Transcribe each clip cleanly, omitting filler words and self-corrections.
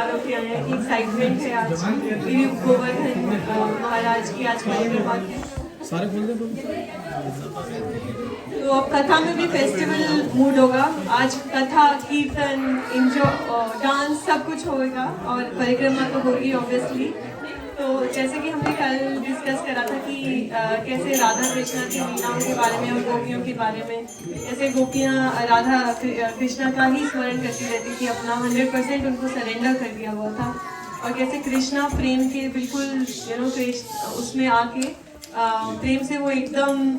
तैयार होके आए हैं, एक्साइटमेंट है आज गिरी गोवर्धन महाराज की आज परिक्रमा की। सारे बोल दे। तो अब कथा में भी फेस्टिवल मूड होगा। आज कथा, कीर्तन, डांस सब कुछ होगा और परिक्रमा तो होगी ऑब्वियसली। तो जैसे कि हमने कल डिस्कस करा था कि कैसे राधा कृष्णा की लीलाओं के बारे में और गोपियों के बारे में, कैसे गोपियाँ राधा कृष्णा का ही स्मरण करती रहती थी, अपना 100% उनको सरेंडर कर दिया हुआ था, और कैसे कृष्णा प्रेम के बिल्कुल उसमें आके प्रेम से वो एकदम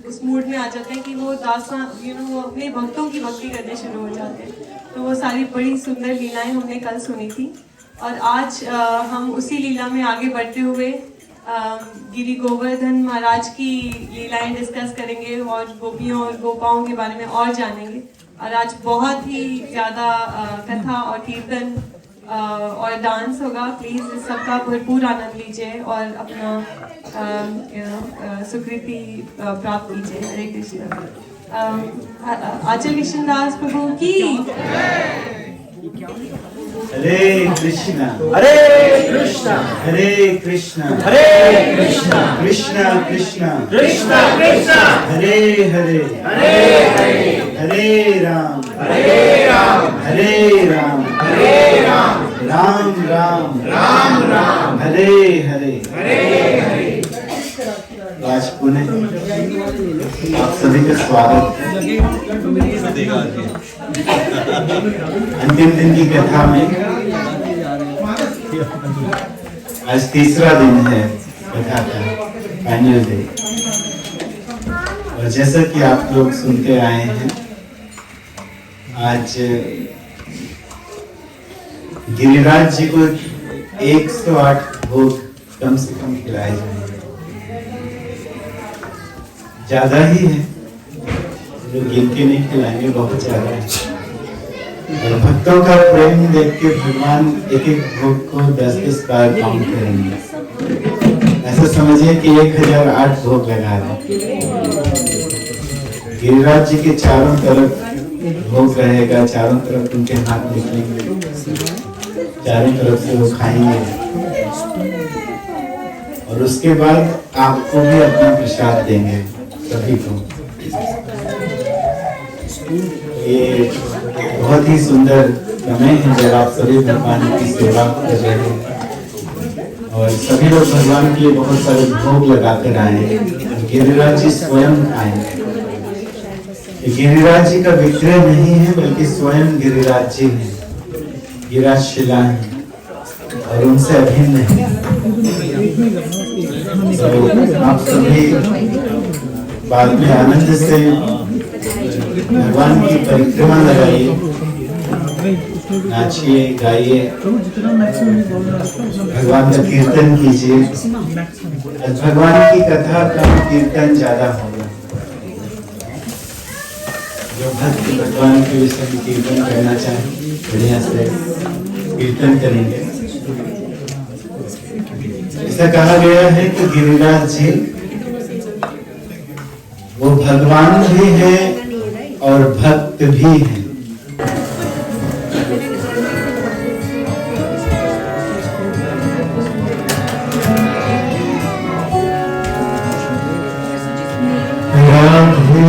उस मूड में आ जाते हैं कि वो दासा वो अपने भक्तों की भक्ति करने शुरू हो जाते हैं। तो वो सारी बड़ी सुंदर लीलाएं हमने कल सुनी थी और आज हम उसी लीला में आगे बढ़ते हुए गिरी गोवर्धन महाराज की लीलाएं डिस्कस करेंगे और गोपियों और गोपाओं के बारे में और जानेंगे। और आज बहुत ही ज़्यादा कथा और कीर्तन और डांस होगा। प्लीज़ इस सबका भरपूर आनंद लीजिए और अपना सुकृति प्राप्त कीजिए। हरे कृष्ण। आचार्य कृष्णदास प्रभु की। हरे कृष्णा हरे कृष्णा हरे कृष्णा हरे कृष्णा कृष्णा कृष्णा कृष्णा कृष्णा हरे हरे हरे हरे हरे राम हरे राम हरे राम हरे राम राम राम राम राम हरे हरे हरे हरे। आज पुनः आप सभी का स्वागत है अंतिम दिन की कथा में। आज तीसरा दिन है कथा का, फाइनल डे। और जैसा कि आप लोग सुनते आए हैं, आज गिरिराज जी को 108 भोग कम से कम खिलाए जाएंगे। ज्यादा ही है, जो गिन के नहीं खिलाएंगे, बहुत ज्यादा है। और भक्तों का प्रेम देख के भगवान एक एक भोग को 10-10 बार काउंट करेंगे। ऐसा समझिए कि 1008 भोग लगा रहे। गिरिराज जी के चारों तरफ भोग रहेगा, चारों तरफ उनके हाथ निकलेंगे, चारों तरफ से वो खाएंगे। और उसके बाद आपको भी अपना प्रसाद देंगे सभी को। ये बहुत ही सुंदर समय है जब आप सभी भगवान की सेवा कर रहे हैं और सभी लोग भगवान के लिए बहुत सारे भोग लगाकर आए हैं। गिरिराज जी स्वयं आए। गिरिराज जी का विग्रह नहीं है, बल्कि स्वयं गिरिराज जी हैं, गिरिराज शिला है और उनसे अभिन्न है। तो आप सभी बाद में आनंद से भगवान की परिक्रमा लगाइए, नाचिए, गाइए, भगवान का कीर्तन कीजिए। भगवान की कथा का कीर्तन ज्यादा होगा। जो भक्त भगवान के विषय में कीर्तन करना चाहे, बढ़िया से कीर्तन करेंगे। ऐसा कहा गया है कि गिरिराज जी वो भगवान भी है और भक्त भी है। राधे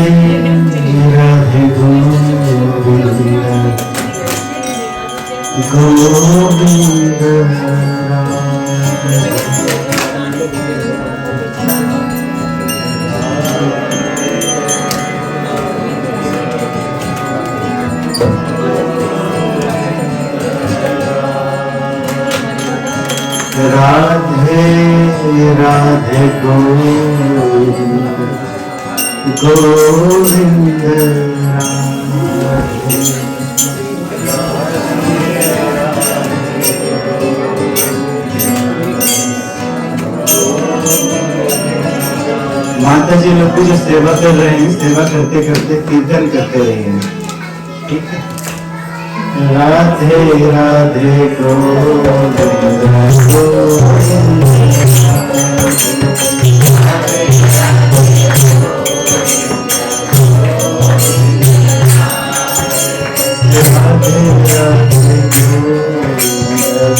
राधे गोविंद राधे राधे गोविंद गोविंद राधे। माता जी लोग जो सेवा कर रहे हैं, सेवा करते करते कीर्तन करते रहेंगे, ठीक है। राधे राधे गोविंद गोविंद राधे राधे गोविंद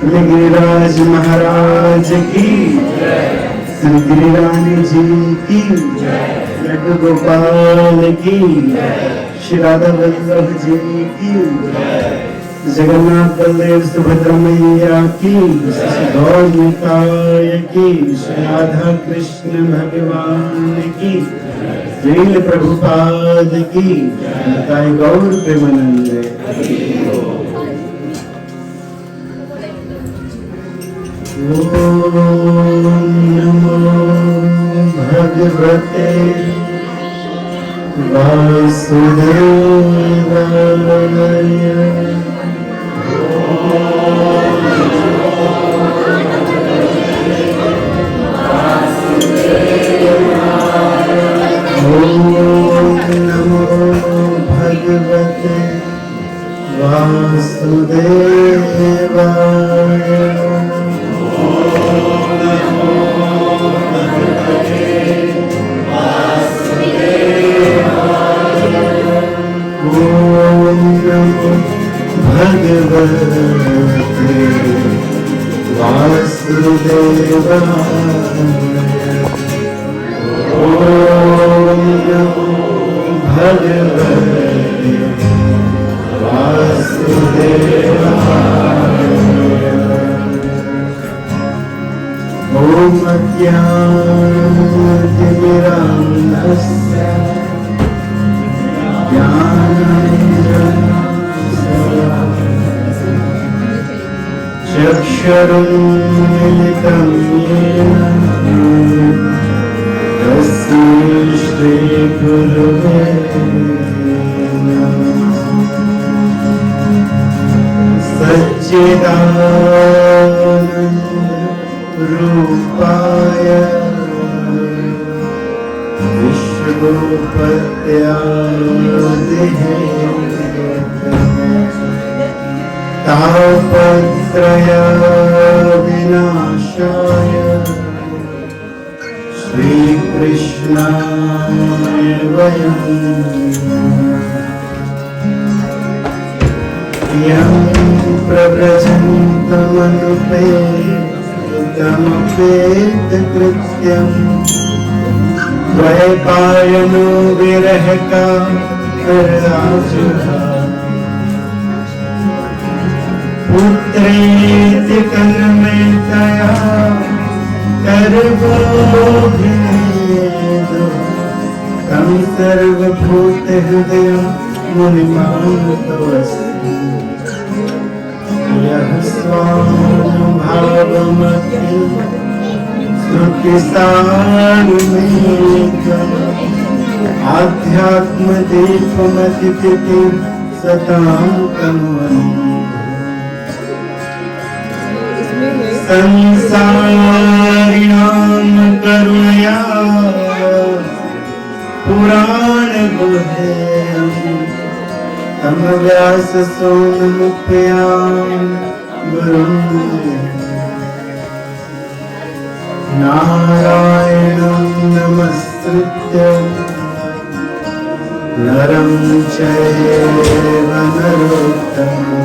गिरिराज महाराज की, संत गिरिरानी जी की, लड्डू गोपाल की, श्री राधा वल्लभ जी की, जगन्नाथ बलदेव सुभद्रा मैया की, गौर निताय की, श्री राधा कृष्ण भगवान की, लील प्रभुपाद की, निताय गौर प्रेमानंद। ओम नमो भगवते वासुदेवाय। ओम अक्षरं मिलितं येन तस्मै श्रीगुरवे सच्चिदानन्दरूपाय विश्वोपत्यादिहे तापत्रय विनाशाय श्रीकृष्णाय वयं यं प्रव्रजन्तमनुपेतकृत्यम् द्वैपायनो विरहका पुत्रेति कन्मयतया गर्भोऽभिनेदो तं सर्वभूतहृदयं मुनिमानतोऽस्मि यः स्वानुभावमखिल श्रुतिसारमेकम् आध्यात्मदीपमतिथिं सतां तन्वन्ति संसारिणां करुणया पुराणगुह्यम् तं व्याससूनुमुख्यां गुरुं नारायणं नमस्कृत्य नरं चैव नरोत्तमम्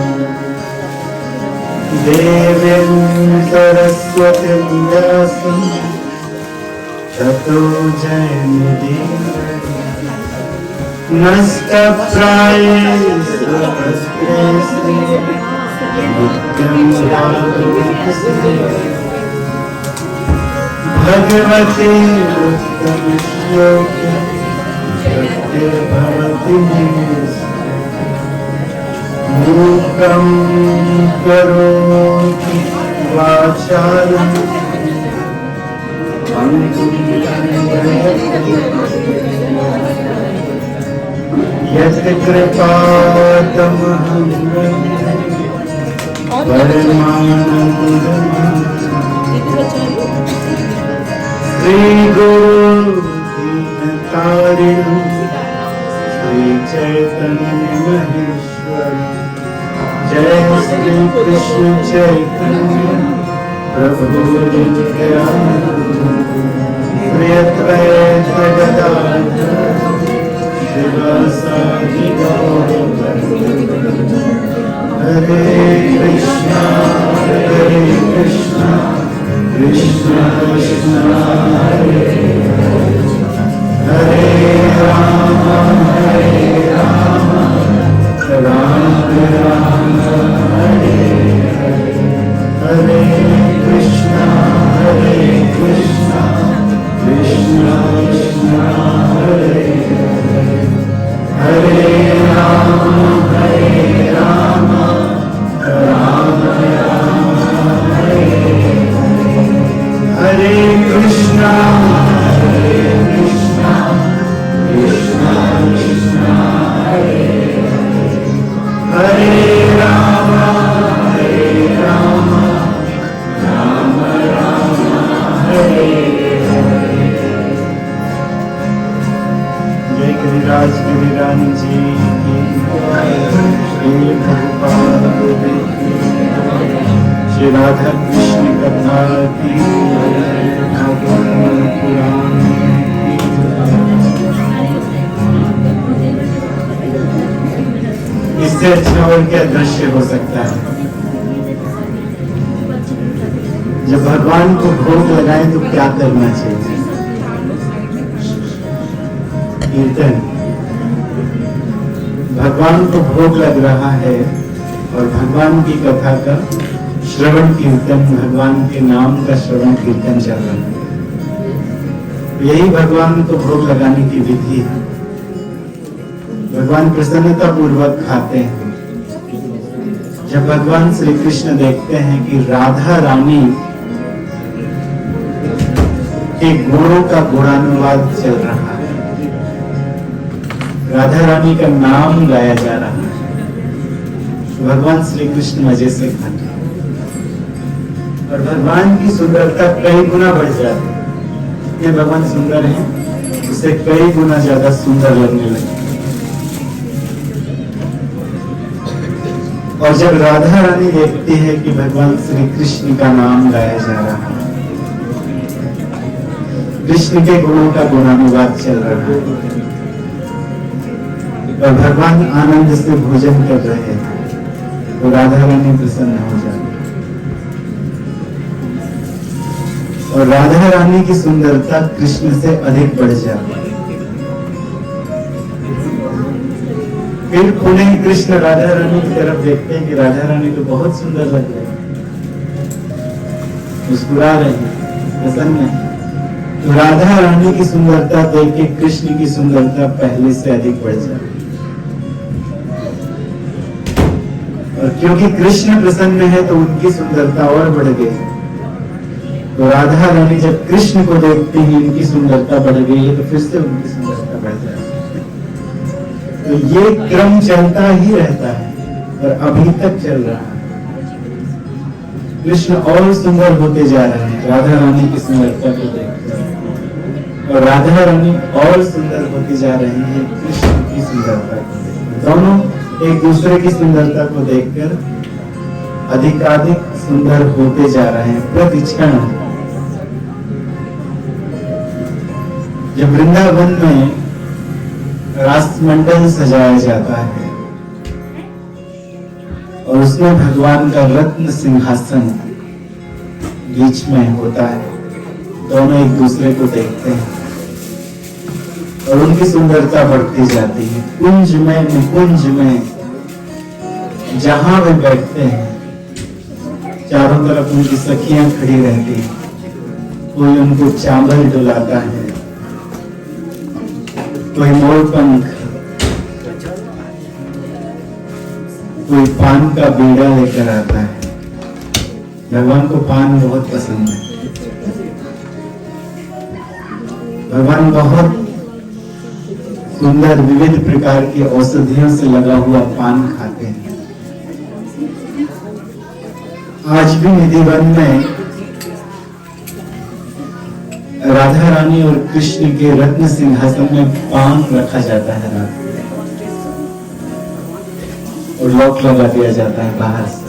देवीं सरस्वतीं व्यासं ततो जयमुदीरये नष्टप्रायेषु हस्तेषु नित्यं भागवतस्य भगवते उत्तमश्लोके सत्यभवति मूकं करोति वाचालं यत् कृपातमहं परमानन्दं श्रीगुरु दीनतारिणं श्रीचैतन्यमहेश्वर जय श्री कृष्ण चैतन्य प्रभु नित्यानंद श्री अद्वैत गदाधर शिवासादि हरे कृष्णा कृष्णा कृष्णा हरे हरे राम राम राम हरे हरे कृष्णा कृष्णा कृष्णा हरे हरे राम राम राम हरे हरे कृष्णा कृष्णा कृष्णा हरे हरे राम राम राम हरे जय गिरिराज गिरिरानी जी की श्री भगवान श्री राधा कृष्ण कथा की भागवत पुराण इससे अच्छा और क्या दृश्य हो सकता है। जब भगवान को भोग लगाए तो क्या करना चाहिए? कीर्तन। भगवान को भोग लग रहा है और भगवान की कथा का श्रवण कीर्तन, भगवान के नाम का श्रवण कीर्तन चल रहा है। यही भगवान को भोग लगाने की विधि है। भगवान प्रसन्नता पूर्वक खाते हैं जब भगवान श्री कृष्ण देखते हैं कि राधा रानी के गुणों का गुणानुवाद चल रहा है, राधा रानी का नाम गाया जा रहा है, तो भगवान श्री कृष्ण मजे से खाते हैं और भगवान की सुंदरता कई गुना बढ़ जाती है। ये भगवान सुंदर हैं, उसे कई गुना ज्यादा सुंदर लगने लगे। और जब राधा रानी देखती है कि भगवान श्री कृष्ण का नाम गाया जा रहा है, कृष्ण के गुणों का गुणानुवाद चल रहा है और भगवान आनंद से भोजन कर रहे हैं, तो राधा रानी प्रसन्न हो जाती और राधा रानी की सुंदरता कृष्ण से अधिक बढ़ जाती। फिर पुनः कृष्ण राधा रानी की तरफ देखते हैं कि राधा रानी तो बहुत सुंदर लग रही है, मुस्कुरा रही है, प्रसन्न है। तो राधा रानी की सुंदरता देख के कृष्ण की सुंदरता पहले से अधिक बढ़ जाती। और क्योंकि कृष्ण प्रसन्न है तो उनकी सुंदरता और बढ़ गई। तो राधा रानी जब कृष्ण को देखती है इनकी सुंदरता बढ़ गई है, तो फिर से उनकी सुंदरता बढ़ जाती है। तो ये क्रम चलता ही रहता है और अभी तक चल रहा है। कृष्ण और सुंदर होते जा रहे हैं राधा रानी की सुंदरता को देखकर, और राधा रानी और सुंदर होती जा रही है कृष्ण की सुंदरता को देखकर। दोनों एक दूसरे की सुंदरता को देखकर अधिकाधिक सुंदर होते जा रहे हैं प्रतिक्षण। जब वृंदावन में रासमंडल सजाया जाता है और उसमें भगवान का रत्न सिंहासन बीच में होता है, दोनों एक दूसरे को देखते हैं और उनकी सुंदरता बढ़ती जाती है। कुंज में निकुंज में जहां वे बैठते हैं, चारों तरफ उनकी सखियां खड़ी रहती हैं, कोई उनको चावल डुलाता है, कोई मोरपंख, कोई पान का बीड़ा लेकर आता है। भगवान को पान बहुत पसंद है। भगवान बहुत सुंदर विविध प्रकार की औषधियों से लगा हुआ पान खाते हैं। आज भी निधिवन में राधा रानी और कृष्ण के रत्न सिंहासन में पान रखा जाता है रात और लॉक लगा दिया जाता है बाहर से।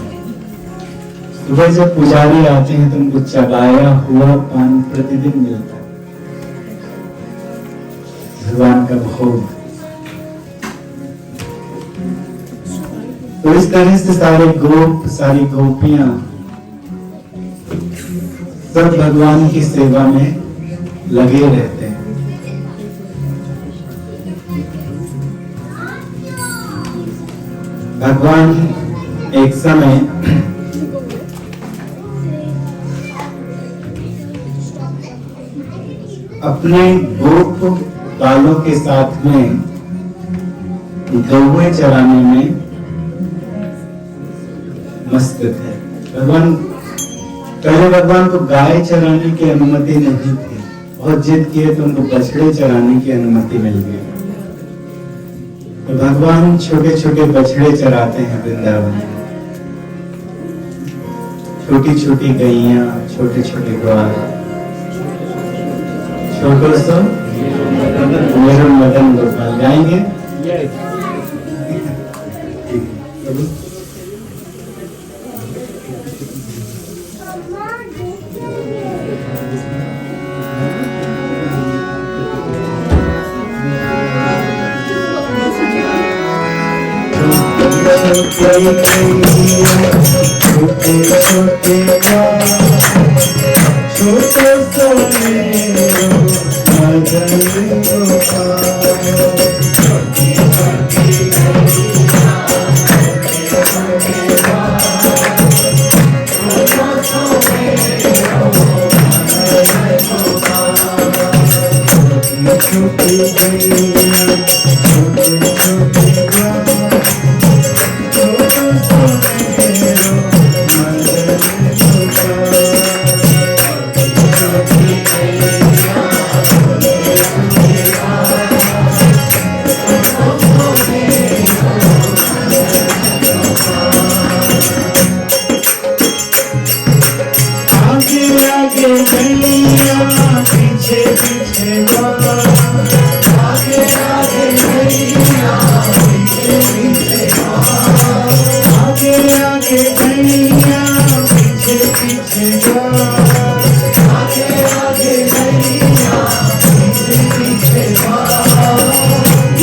सुबह जब पुजारी आते हैं तो उनको चबाया हुआ पान प्रतिदिन मिलता है, भगवान का भोग। तो इस तरह से सारे गोप, सारी गोपियां सब भगवान की सेवा में लगे रहते हैं। भगवान एक समय अपने गोप बालों के साथ में गौएं चराने में मस्त थे। पहले भगवान को गाय चराने की अनुमति नहीं थी, बहुत जिद किए तो उनको बछड़े चराने की अनुमति मिल गई। तो भगवान छोटे छोटे बछड़े चराते हैं वृंदावन में, छोटी छोटी गैया, छोटे छोटे ग्वाल, छोटो सा मेरा मदन गोपाल। गाएंगे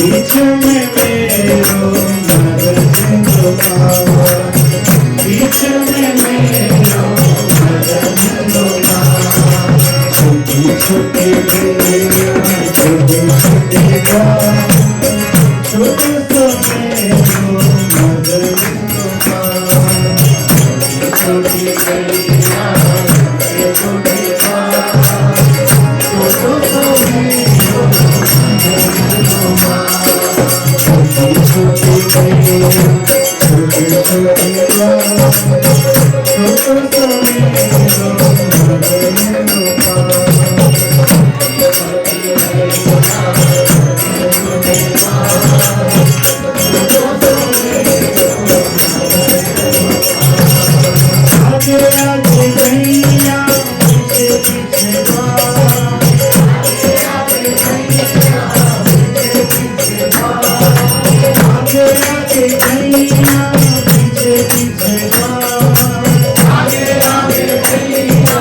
बीच में मेरो मदद दुआ, बीच में मेरो मदद दुआ, छोटी छोटी बिल्लियाँ छोटे छोटे गाँव, छोटे तो मेरो मदद दुआ, छोटी बिल्लियाँ छोटे छोटे गाँव, छोटे तो मेरो छोटी छोटी बिल्लियाँ छोटे छोटे गाँव, छोटे तो मेरो मदद दुआ। आगे आगे गैया पीछे पीछे गाँव, आगे आगे गैया पीछे पीछे गाँव, आगे आगे गैया पीछे पीछे गाँव, आगे आगे गैया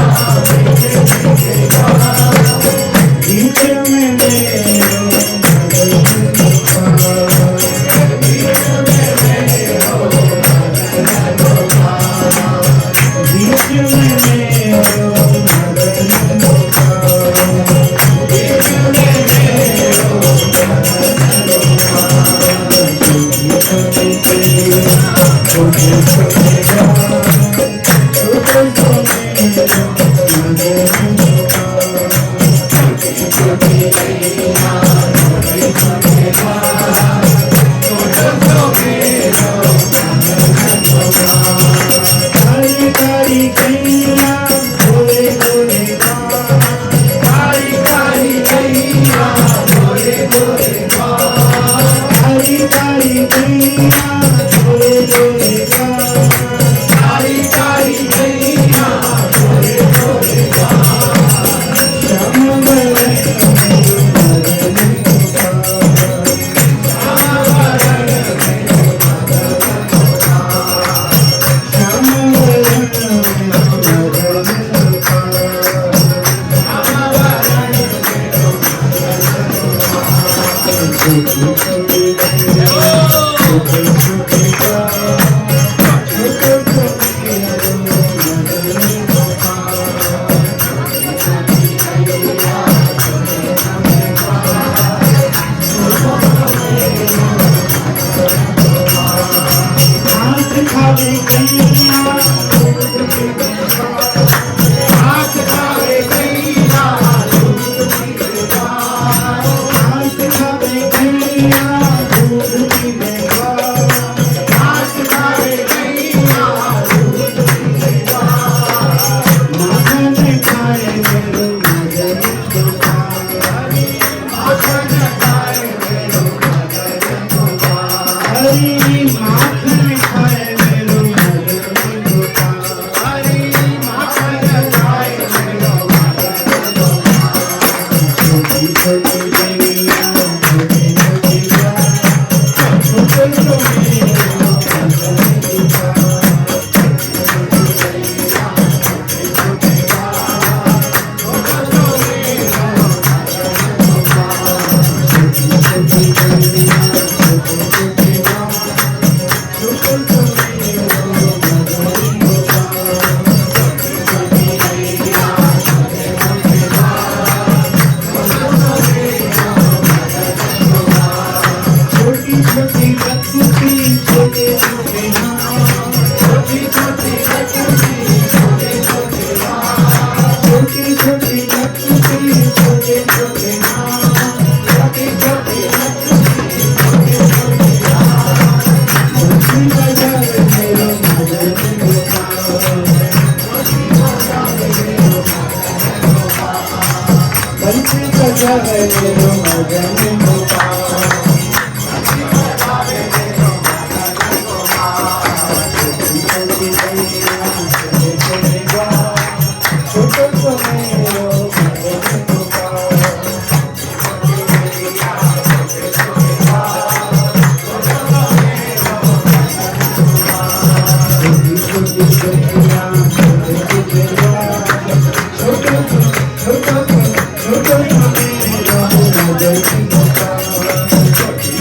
पीछे पीछे गाँव, बीच में मेरो मदद दुआ, बीच में मेरो मदद दुआ, बीच में मेरो मदद दुआ, बीच में मेरो मदद दुआ, छोटी छोटी बिल्लियाँ छोटे छोटे गाँव, छोटे तो मेरो मदद दुआ, छोटी छोटी बिल्लियाँ छोटे छोटे गाँव, छोटे तो मेरो मदद दुआ। कारी कारी गैया गोरे गोरे गाँव, कारी कारी गैया गोरे गोरे गाँव, कारी कारी गैया गोरे गोरे गाँव, कारी कारी गैया गोरे गोरे गाँव, श्याम बरन मेरो मदद दुआ, श्याम बरन मेरो मदद दुआ, श्याम बरन मेरो मदद दुआ, श्याम बरन मेरो मदद दुआ। छोटी छोटी बिल्लियाँ छोटे छोटे गाँव, छोटे तो मेरो मदद दुआ, छोटी बिल्लियाँ छोटे छोटे गाँव, हाथ खावे गैया दूध पीवे गाँव, हाथ खावे गैया दूध पीवे गाँव, हाथ खावे गैया दूध पीवे गाँव, हाथ खावे गैया दूध पीवे गाँव, माखन खाए मेरो मदद दुआ, माखन खाए मेरो मदद दुआ, हरी माखन खाए मेरो मदद दुआ, हरी माखन खाए मेरो मदद दुआ। छोटी छोटी बिल्लियाँ छोटे छोटे गाँव, छोटे तो मेरो मदद दुआ, छोटी बिल्लियाँ छोटे छोटे गाँव, छोटे तो मेरो मदद दुआ, छोटी छोटी बिल्लियाँ छोटे छोटे गाँव, छोटे तो मेरो मदद दुआ, छोटी बिल्लियाँ छोटे छोटे गाँव, छोटे तो मेरो मदद दुआ, छोटी छोटी बच्ची छोटे छोटे गाँव, छोटी छोटी बच्ची छोटे छोटे गाँव, छोटी छोटी बच्ची छोटे छोटे गाँव, छोटी छोटी बच्ची छोटे छोटे गाँव, बंसी बजावे मेरो मदद दुआ, बंसी बजावे मेरो मदद दुआ, बंसी बजावे मेरो मदद दुआ, बंसी बजावे मेरो मदद दुआ, छोटी छोटी बिल्लियाँ छोटे छोटे गाँव, छोटे तो मेरो मदद दुआ, छोटी बिल्लियाँ छोटे छोटे गाँव, छोटे तो मेरो मदद दुआ, छोटी छोटी बिल्लियाँ छोटे छोटे गाँव, छोटे तो मेरो मदद दुआ, छोटी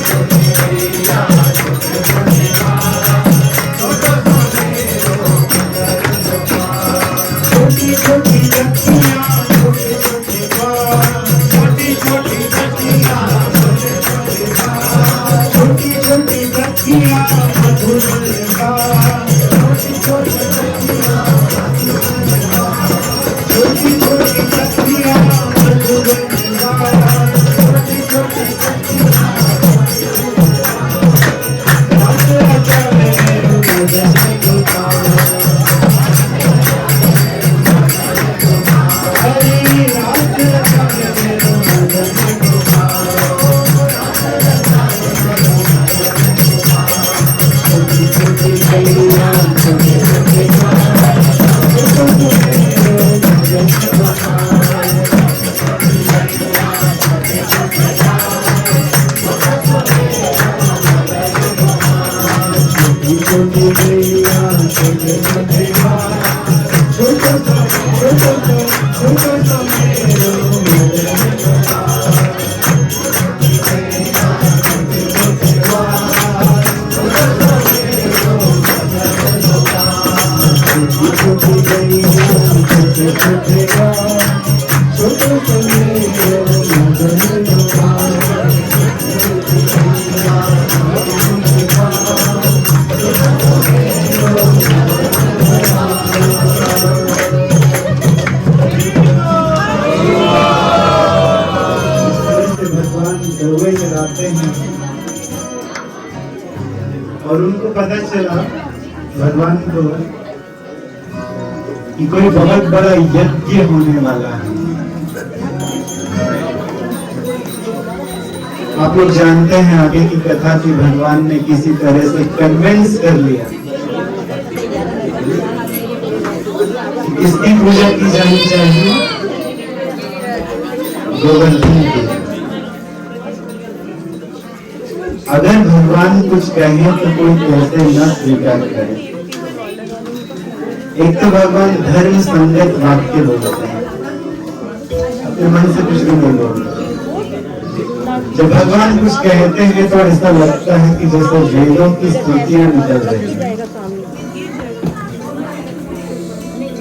जाते हैं और उनको पता चला भगवान को कि कोई बहुत बड़ा यज्ञ होने वाला है। आप लोग जानते हैं आगे की कथा की भगवान ने किसी तरह से कन्विंस कर लिया कि किसकी पूजा की जानी चाहिए, गोवर्धन की। अगर भगवान कुछ कहे तो कोई कैसे न स्वीकार करे। एक तो भगवान धर्म संगत वाक्य बोलते हैं, अपने मन से कुछ भी नहीं बोलते। जब भगवान कुछ कहते हैं तो ऐसा लगता है कि जैसे वेदों की स्तुतियां निकल रही हैं।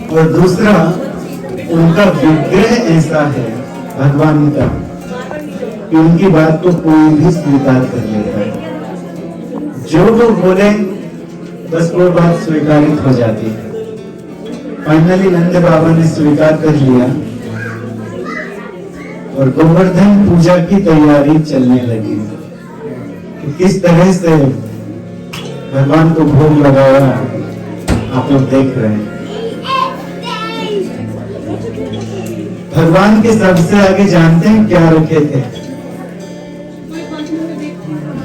और दूसरा, उनका विग्रह ऐसा है भगवान का कि उनकी बात को कोई भी स्वीकार कर लेता है। जो वो बोले बस वो बात स्वीकारित हो जाती है। फाइनली नंद बाबा ने स्वीकार कर लिया और गोवर्धन पूजा की तैयारी चलने लगी। तो किस तरह से भगवान को भोग लगाया आप लोग देख रहे हैं। भगवान के सबसे आगे जानते हैं क्या रखे थे?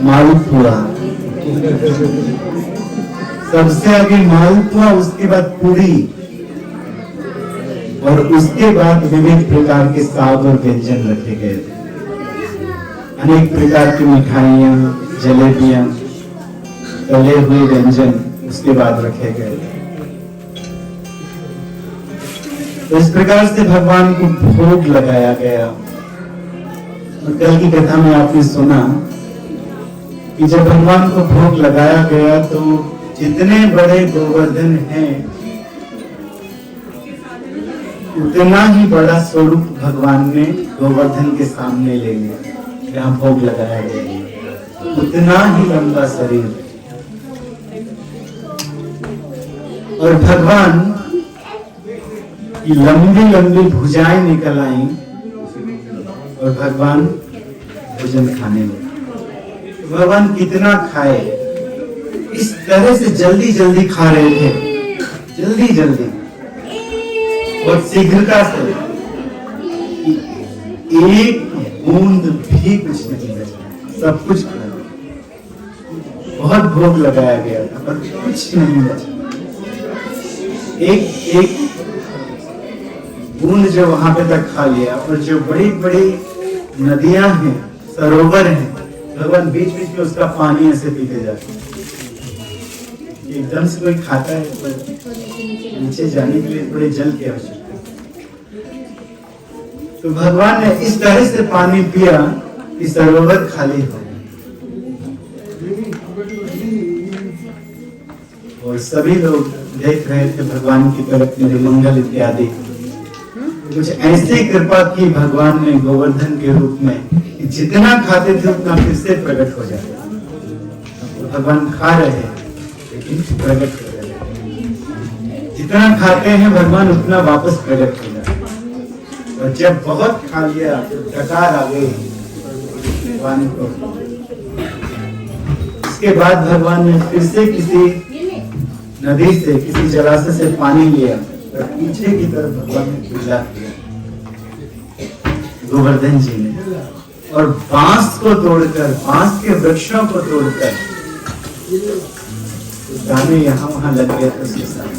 मालपुआ। सबसे आगे मालपुआ, उसके बाद पूरी और उसके बाद विभिन्न प्रकार के साग और व्यंजन रखे गए थे। अनेक प्रकार की मिठाइयां, जलेबियां, तले हुए व्यंजन उसके बाद रखे गए थे। तो इस प्रकार से भगवान को भोग लगाया गया। और कल की कथा में आपने सुना कि जब भगवान को भोग लगाया गया तो जितने बड़े गोवर्धन हैं उतना ही बड़ा स्वरूप भगवान ने गोवर्धन के सामने ले लिया, जहां भोग लगाया गया। उतना ही लंबा शरीर और भगवान की लंबी लंबी भुजाएं निकल आई और भगवान भोजन खाने लगे। भगवान कितना खाए, इस तरह से जल्दी जल्दी खा रहे थे, जल्दी जल्दी और शीघ्रता से, एक बूंद भी कुछ नहीं बचा, सब कुछ खा लिया। बहुत भोग लगाया गया था पर कुछ नहीं बचा। एक एक बूंद जो वहां पे तक खा लिया। और जो बड़ी बड़ी नदियां हैं, सरोवर हैं, भगवान बीच बीच में उसका पानी ऐसे पीते जाते हैं। एकदम से कोई खाता है तो नीचे जाने के लिए थोड़े जल की आवश्यकता है। तो भगवान ने इस तरह से पानी पिया कि सरोवर खाली हो गया। और सभी लोग देख रहे थे भगवान की तरफ, मेरे मंगल इत्यादि। कुछ ऐसी कृपा की भगवान ने गोवर्धन के रूप में कि जितना खाते थे उतना फिर से प्रकट हो जाता। तो भगवान खा रहे हैं लेकिन प्रकट हो रहे हैं। जितना खाते हैं भगवान उतना वापस प्रकट हो जाता है। और जब बहुत खा लिया तो डकार आ गई भगवान को। इसके बाद भगवान ने फिर से किसी नदी से, किसी जलाशय से पानी लिया और पीछे की तरफ भगवान ने पूजा किया गोवर्धन जी ने। और बांस को तोड़कर, बांस के वृक्षों को तोड़कर दाने यहाँ वहां लग गए थे उसके साथ।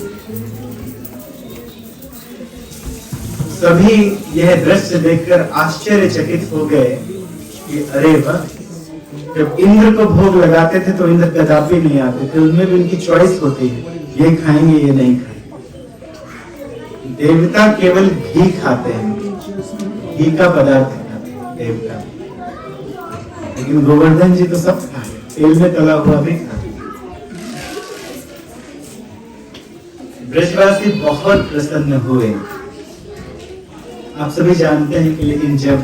सभी यह दृश्य देखकर आश्चर्यचकित हो गए कि अरे वाह, जब इंद्र को भोग लगाते थे तो इंद्र कदापि नहीं आते थे, उनमें भी उनकी चॉइस होती है, ये खाएंगे ये नहीं खाएंगे। देवता केवल घी खाते हैं, घी का पदार्थ खाते हैं देवता। लेकिन गोवर्धन जी तो सब खाते, तेल में तला हुआ भी खाते। ब्रजवासी बहुत प्रसन्न हुए। आप सभी जानते हैं कि लेकिन जब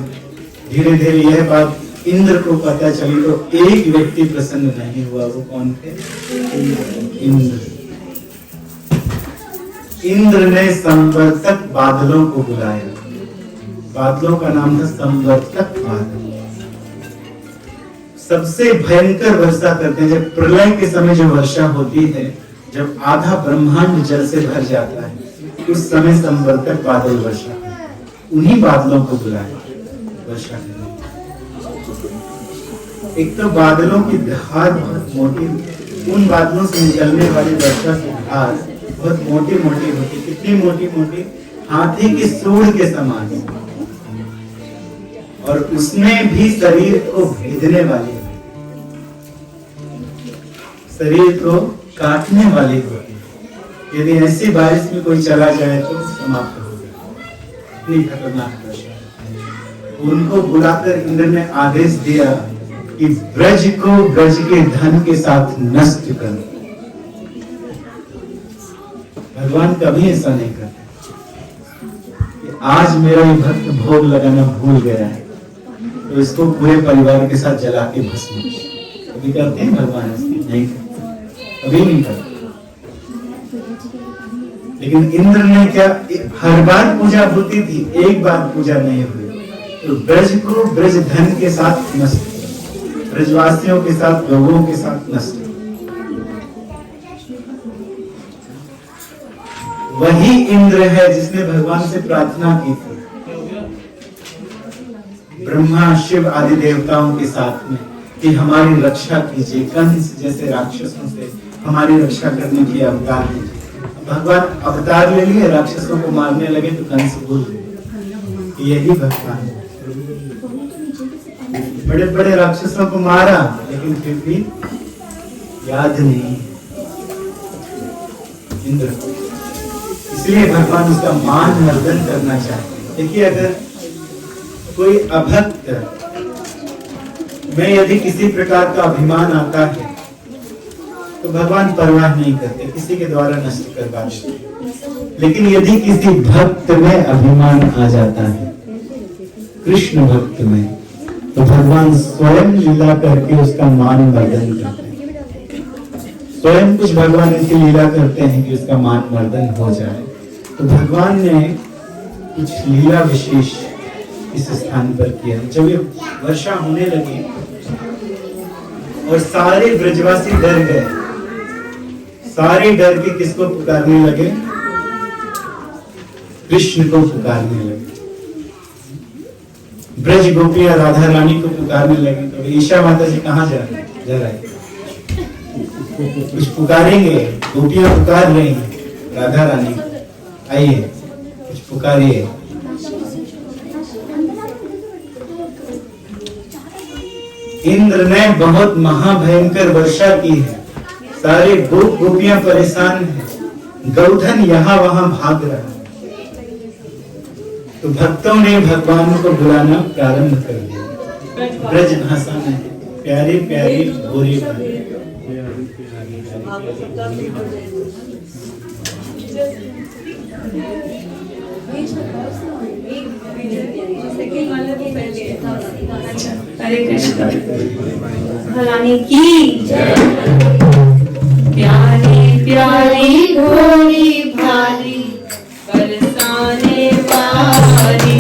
धीरे धीरे यह बात इंद्र को पता चली तो एक व्यक्ति प्रसन्न नहीं हुआ। वो कौन थे? इंद्र। इंद्र ने संवर्तक बादलों को बुलाया। बादलों का नाम था संवर्तक बादल। सबसे भयंकर वर्षा करते हैं। जब प्रलय के समय जो वर्षा होती है, जब आधा ब्रह्मांड जल से भर जाता है, उस समय संवर्तक बादल वर्षा, उन्हीं बादलों को बुलाए वर्षा करने। एक तो बादलों की धार बहुत मोटी, उन बादलों से निकलने वाली वर्षा की धार बहुत मोटी मोटी होती। कितनी मोटी मोटी? हाथी की सूंड के समान। और उसमें भी शरीर को भेदने वाली, शरीर को काटने वाली होती। यदि ऐसी बारिश में कोई चला जाए तो समाप्त हो जाए। इतनी खतरनाक वर्षा। उनको बुलाकर इंद्र ने आदेश दिया कि ब्रज को ब्रज के धन के साथ नष्ट कर। भगवान कभी ऐसा नहीं करते। आज मेरा ये भक्त भोग लगाना भूल गया है तो इसको पूरे परिवार के साथ जला के भस्म। कभी करते हैं भगवान? नहीं करते, कभी नहीं करते। लेकिन इंद्र ने क्या, हर बार पूजा होती थी, एक बार पूजा नहीं हुई। तो ब्रज को ब्रज धन के साथ नष्ट, ब्रजवासियों के साथ, लोगों के साथ नष्ट। वही इंद्र है जिसने भगवान से प्रार्थना की थी ब्रह्मा शिव आदि देवताओं के साथ में कि हमारी रक्षा कीजिए, कंस जैसे राक्षसों से हमारी रक्षा करने की अवतार कीजिए। भगवान अवतार ले लिए, राक्षसों को मारने लगे तो कंस भूल गए। यही भगवान है। बड़े बड़े राक्षसों को मारा लेकिन फिर भी याद नहीं इंद्र को। इसलिए भगवान उसका मान मर्दन करना चाहते। देखिए, अगर कोई अभक्त में यदि किसी प्रकार का अभिमान आता है तो भगवान परवाह नहीं करते, किसी के द्वारा नष्ट करवा देते। लेकिन यदि किसी भक्त में अभिमान आ जाता है, कृष्ण भक्त में, तो भगवान स्वयं लीला करके उसका मान मर्दन करते हैं। स्वयं कुछ भगवान ऐसी लीला करते हैं कि उसका मान मर्दन हो जाए। तो भगवान ने कुछ लीला विशेष इस स्थान पर किया। जब ये वर्षा होने लगी और सारे ब्रजवासी डर गए, सारे डर के किसको पुकारने लगे? कृष्ण को पुकारने लगे। ब्रज गोपियां राधा रानी को पुकारने लगी। तो ईशा माता जी कहाँ जा रहे? कुछ पुकारेंगे, गोपियां पुकार रही हैं राधा रानी, आइए कुछ पुकारिए। इंद्र ने बहुत महाभयंकर वर्षा की है। सारे गोप गोपियां परेशान हैं, गौधन यहाँ वहां भाग रहा है। तो भक्तों ने भगवान को बुलाना प्रारंभ कर दिया। ब्रज भाषा में प्यारी प्यारी भोरी भारी। हरे कृष्ण। भलानी की प्यारी प्यारी भोरी भारी बरसाने वाली,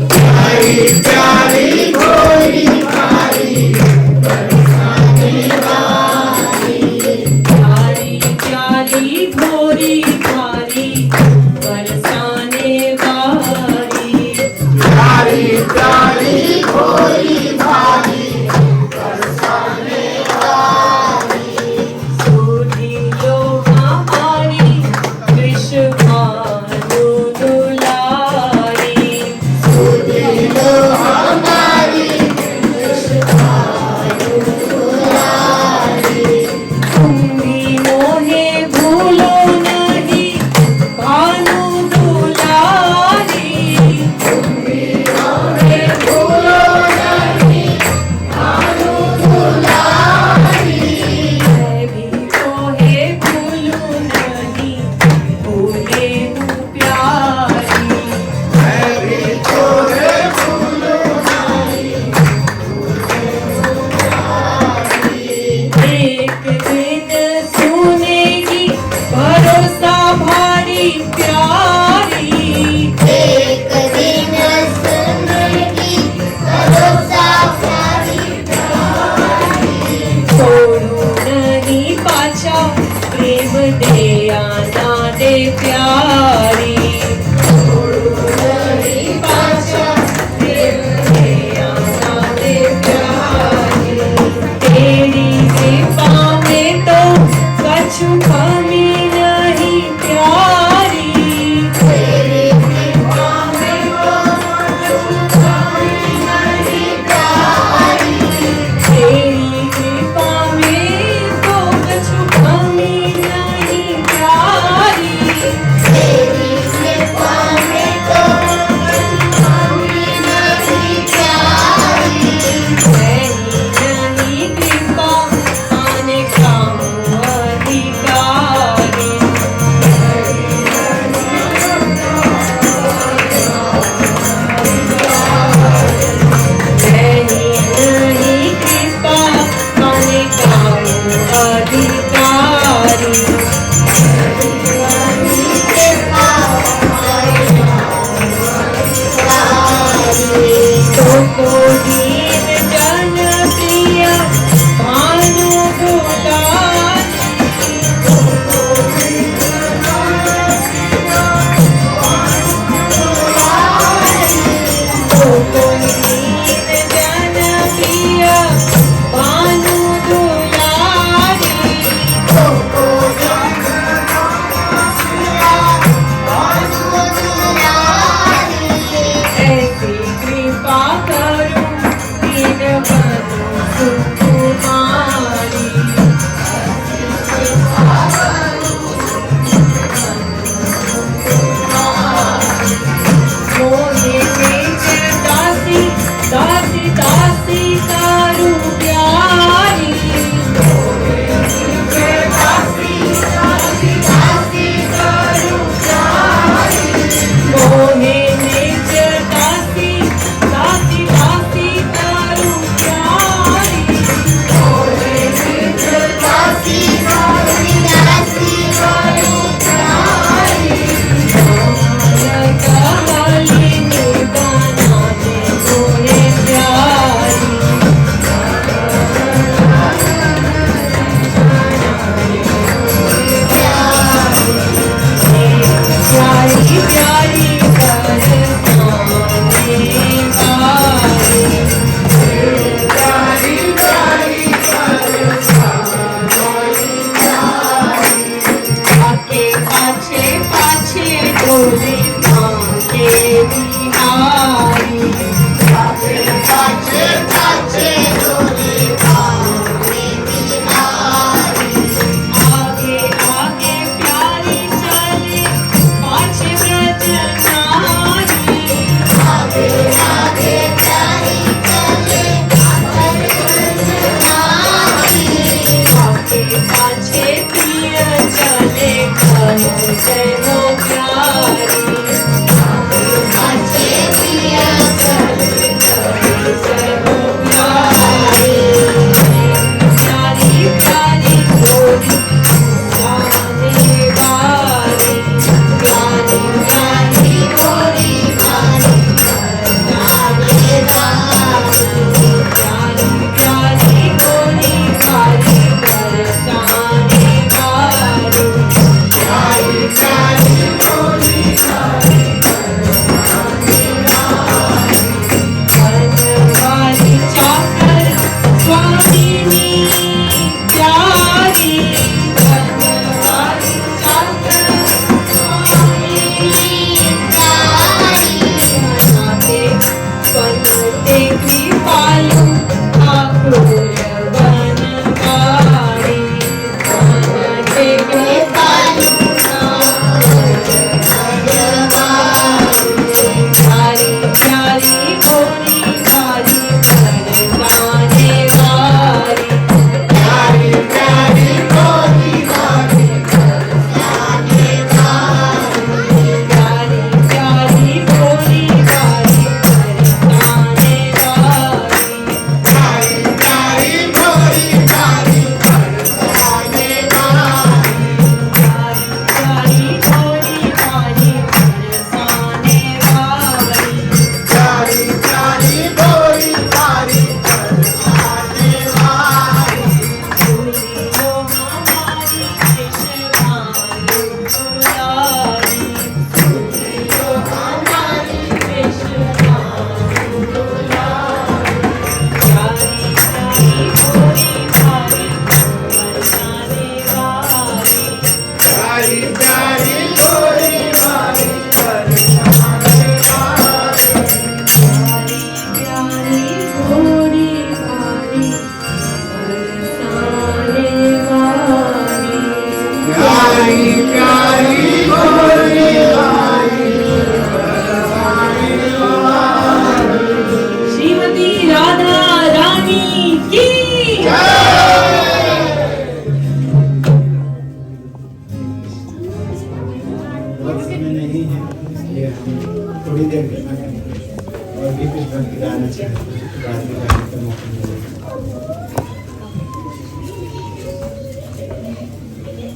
प्यारी प्यारी भोरी भारी बरसाने वाली, प्यारी प्यारी भोरी भारी बरसाने वाली, प्यारी प्यारी भोरी भारी बरसाने वाली, सूढ़ी जो हमारी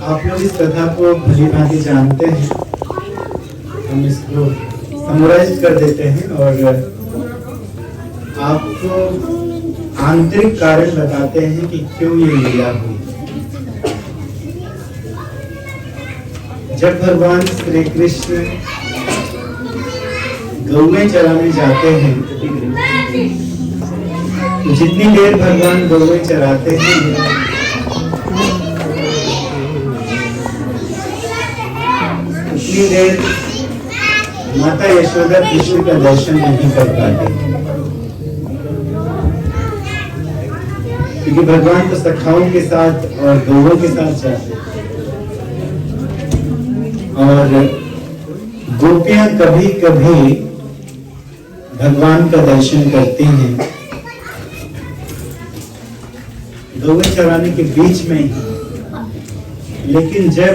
आप लोग इस कथा को भली भांति जानते हैं, हम इसको समराइज कर देते हैं और आपको आंतरिक कारण बताते हैं कि क्यों ये लीला हुई। जब भगवान श्री कृष्ण गौएं चराने जाते हैं, तो जितनी देर भगवान गौएं चराते हैं, उतनी देर माता यशोदा कृष्ण का दर्शन नहीं कर पाते, क्योंकि भगवान तो सखाओं के साथ और गौओं के साथ जाते और गोपियां कभी कभी भगवान का दर्शन करती हैं गौएं चराने के बीच में ही। लेकिन जब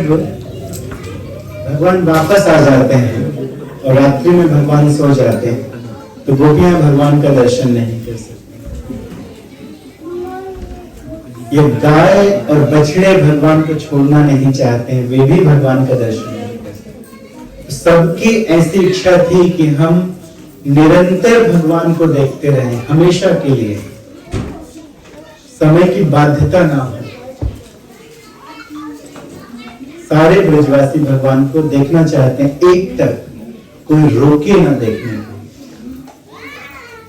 भगवान वापस आ जाते हैं और रात्रि में भगवान सो जाते हैं, तो गोपियां भगवान का दर्शन नहीं कर सकती। ये गाय और बछड़े भगवान को छोड़ना नहीं चाहते हैं, वे भी भगवान का दर्शन नहीं कर सकते। सबकी ऐसी इच्छा थी कि हम निरंतर भगवान को देखते रहें, हमेशा के लिए, समय की बाध्यता ना हो। सारे ब्रजवासी भगवान को देखना चाहते हैं, एक तक कोई रोके ना देखने को।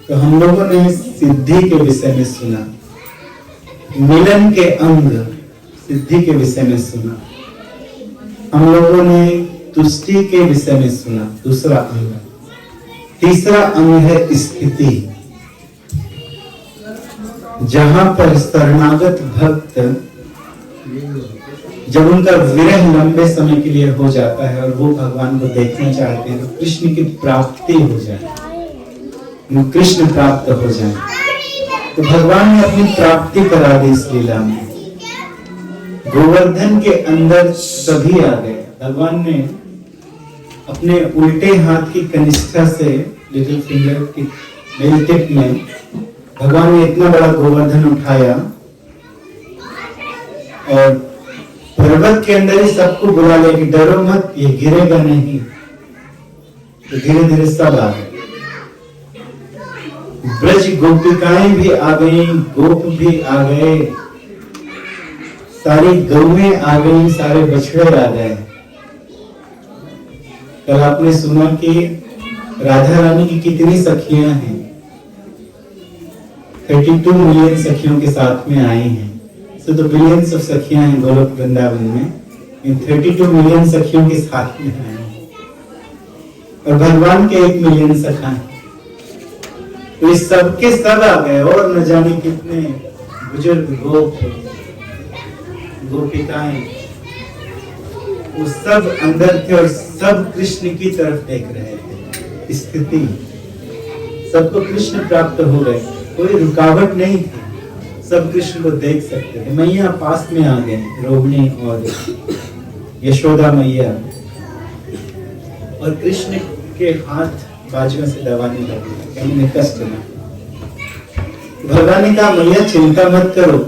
तो हम लोगों ने सिद्धि के विषय में सुना, मिलन के अंग सिद्धि के विषय में सुना, हम लोगों ने तुष्टि के विषय में सुना, दूसरा अंग। तीसरा अंग है स्थिति, जहां पर शरणागत भक्त जब उनका विरह लंबे समय के लिए हो जाता है और वो भगवान को देखना चाहते हैं, तो कृष्ण की प्राप्ति हो जाए, वो कृष्ण प्राप्त हो जाए। तो भगवान ने अपनी प्राप्ति करा दी इस लीला में। गोवर्धन के अंदर सभी आ गए। भगवान ने अपने उल्टे हाथ की कनिष्ठा से, लिटिल फिंगर की मेल टिप में, भगवान ने इतना बड़ा गोवर्धन उठाया और पर्वत के अंदर ही सबको बुला लिया कि डरो मत, ये गिरेगा नहीं। तो धीरे धीरे सब आ गए। ब्रज गोपिकाएं भी आ गई, गोप भी आ गए, सारी गौएं आ गई, सारे बछड़े आ गए। कल आपने सुना कि राधा रानी की कितनी सखियां हैं, 32 मिलियन सखियों के साथ में आई हैं। तो बिलियंस ऑफ सखियां हैं गोलोक वृंदावन में, इन 32 मिलियन सखियों के साथ में आई हैं। और भगवान के 1 मिलियन सखा हैं। तो इस सब के सब आ गए और न जाने कितने बुजुर्ग गोप गोपिकाएं, वो सब अंदर थे और सब कृष्ण की तरफ देख रहे थे। स्थिति, सबको कृष्ण प्राप्त हो गए, कोई रुकावट नहीं थी, सब कृष्ण को देख सकते थे। मैया पास में आ गए, रोहिणी और यशोदा मैया, और कृष्ण के हाथ बाजुओं से दबाने लगे, उन्हें कष्ट ना। भगवान ने कहा मैया चिंता मत करो,